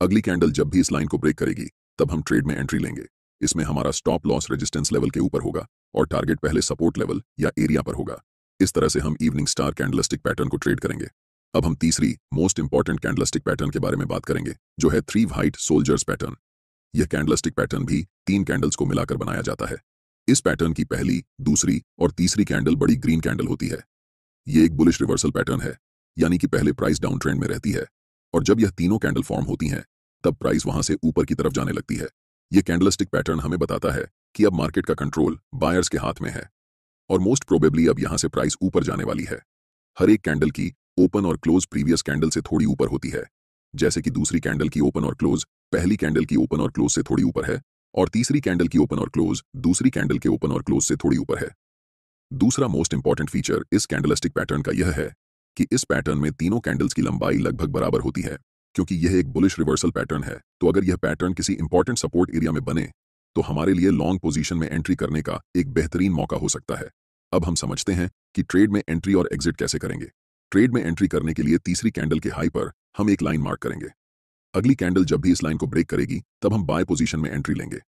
अगली कैंडल जब भी इस लाइन को ब्रेक करेगी तब हम ट्रेड में एंट्री लेंगे। इसमें हमारा स्टॉप लॉस रेजिस्टेंस लेवल के ऊपर होगा और टारगेट पहले सपोर्ट लेवल या एरिया पर होगा। इस तरह से हम इवनिंग स्टार कैंडलस्टिक पैटर्न को ट्रेड करेंगे। अब हम तीसरी मोस्ट इंपॉर्टेंट कैंडलस्टिक पैटर्न के बारे में बात करेंगे, जो है 3 व्हाइट सोल्जर्स पैटर्न। यह कैंडलस्टिक पैटर्न भी 3 कैंडल्स को मिलाकर बनाया जाता है। इस पैटर्न की पहली, दूसरी और तीसरी कैंडल बड़ी ग्रीन कैंडल होती है। यह एक बुलिश रिवर्सल पैटर्न है, यानी कि पहले प्राइस डाउन ट्रेंड में रहती है और जब यह तीनों कैंडल फॉर्म होती हैं तब प्राइस वहां से ऊपर की तरफ जाने लगती है। यह कैंडलस्टिक पैटर्न हमें बताता है कि अब मार्केट का कंट्रोल बायर्स के हाथ में है और मोस्ट प्रोबेबली अब यहां से प्राइस ऊपर जाने वाली है। हर एक कैंडल की ओपन और क्लोज प्रीवियस कैंडल से थोड़ी ऊपर होती है, जैसे कि दूसरी कैंडल की ओपन और क्लोज पहली कैंडल की ओपन और क्लोज से थोड़ी ऊपर है और तीसरी कैंडल की ओपन और क्लोज दूसरी कैंडल के ओपन और क्लोज से थोड़ी ऊपर है। दूसरा मोस्ट इंपॉर्टेंट फीचर इस कैंडलस्टिक पैटर्न का यह है कि इस पैटर्न में तीनों कैंडल्स की लंबाई लगभग बराबर होती है। क्योंकि यह एक बुलिश रिवर्सल पैटर्न है, तो अगर यह पैटर्न किसी इंपॉर्टेंट सपोर्ट एरिया में बने तो हमारे लिए लॉन्ग पोजीशन में एंट्री करने का एक बेहतरीन मौका हो सकता है। अब हम समझते हैं कि ट्रेड में एंट्री और एग्जिट कैसे करेंगे। ट्रेड में एंट्री करने के लिए तीसरी कैंडल के हाई पर हम एक लाइन मार्क करेंगे। अगली कैंडल जब भी इस लाइन को ब्रेक करेगी तब हम बाय पोजीशन में एंट्री लेंगे।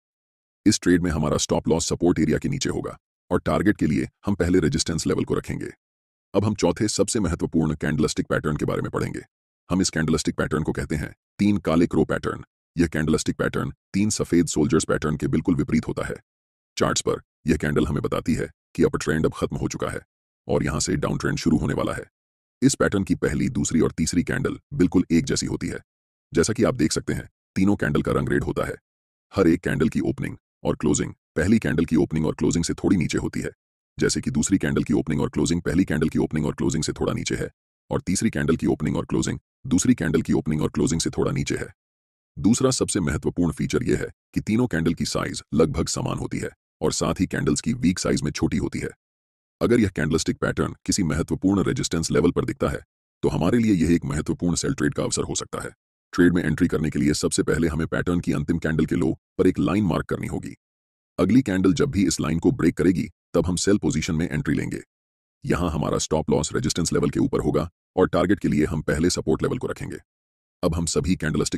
इस ट्रेड में हमारा स्टॉप लॉस सपोर्ट एरिया के नीचे होगा और टारगेट के लिए हम पहले रेजिस्टेंस लेवल को रखेंगे। अब हम चौथे सबसे महत्वपूर्ण कैंडलस्टिक पैटर्न के बारे में पढ़ेंगे। हम इस कैंडलस्टिक पैटर्न को कहते हैं 3 काले क्रो पैटर्न। यह कैंडलस्टिक पैटर्न 3 सफेद सोल्जर्स पैटर्न के बिल्कुल विपरीत होता है। चार्ट्स पर यह कैंडल हमें बताती है कि अपर ट्रेंड अब खत्म हो चुका है और यहां से डाउन ट्रेंड शुरू होने वाला है। इस पैटर्न की पहली, दूसरी और तीसरी कैंडल बिल्कुल एक जैसी होती है। जैसा कि आप देख सकते हैं, तीनों कैंडल का रंग रेड होता है। हर एक कैंडल की ओपनिंग और क्लोजिंग पहली कैंडल की ओपनिंग और क्लोजिंग से थोड़ी नीचे होती है, जैसे कि दूसरी कैंडल की ओपनिंग और क्लोजिंग पहली कैंडल की ओपनिंग और क्लोजिंग से थोड़ा नीचे है और तीसरी कैंडल की ओपनिंग और क्लोजिंग दूसरी कैंडल की ओपनिंग और क्लोजिंग से थोड़ा नीचे है। दूसरा सबसे महत्वपूर्ण फीचर यह है कि तीनों कैंडल की साइज लगभग समान होती है और साथ ही कैंडल्स की वीक साइज में छोटी होती है। अगर यह कैंडलस्टिक पैटर्न किसी महत्वपूर्ण रेजिस्टेंस लेवल पर दिखता है तो हमारे लिए यह एक महत्वपूर्ण सेल ट्रेड का अवसर हो सकता है। ट्रेड में एंट्री करने के लिए सबसे पहले हमें पैटर्न की अंतिम कैंडल के लो पर एक लाइन मार्क करनी होगी। अगली कैंडल जब भी इस लाइन को ब्रेक करेगी तब हम सेल पोजीशन में एंट्री लेंगे। यहां हमारा स्टॉप लॉस रेजिस्टेंस लेवल के ऊपर होगा और टारगेट के लिए हम पहले सपोर्ट लेवल को रखेंगे। अब हम सभी कैंडलस्टिक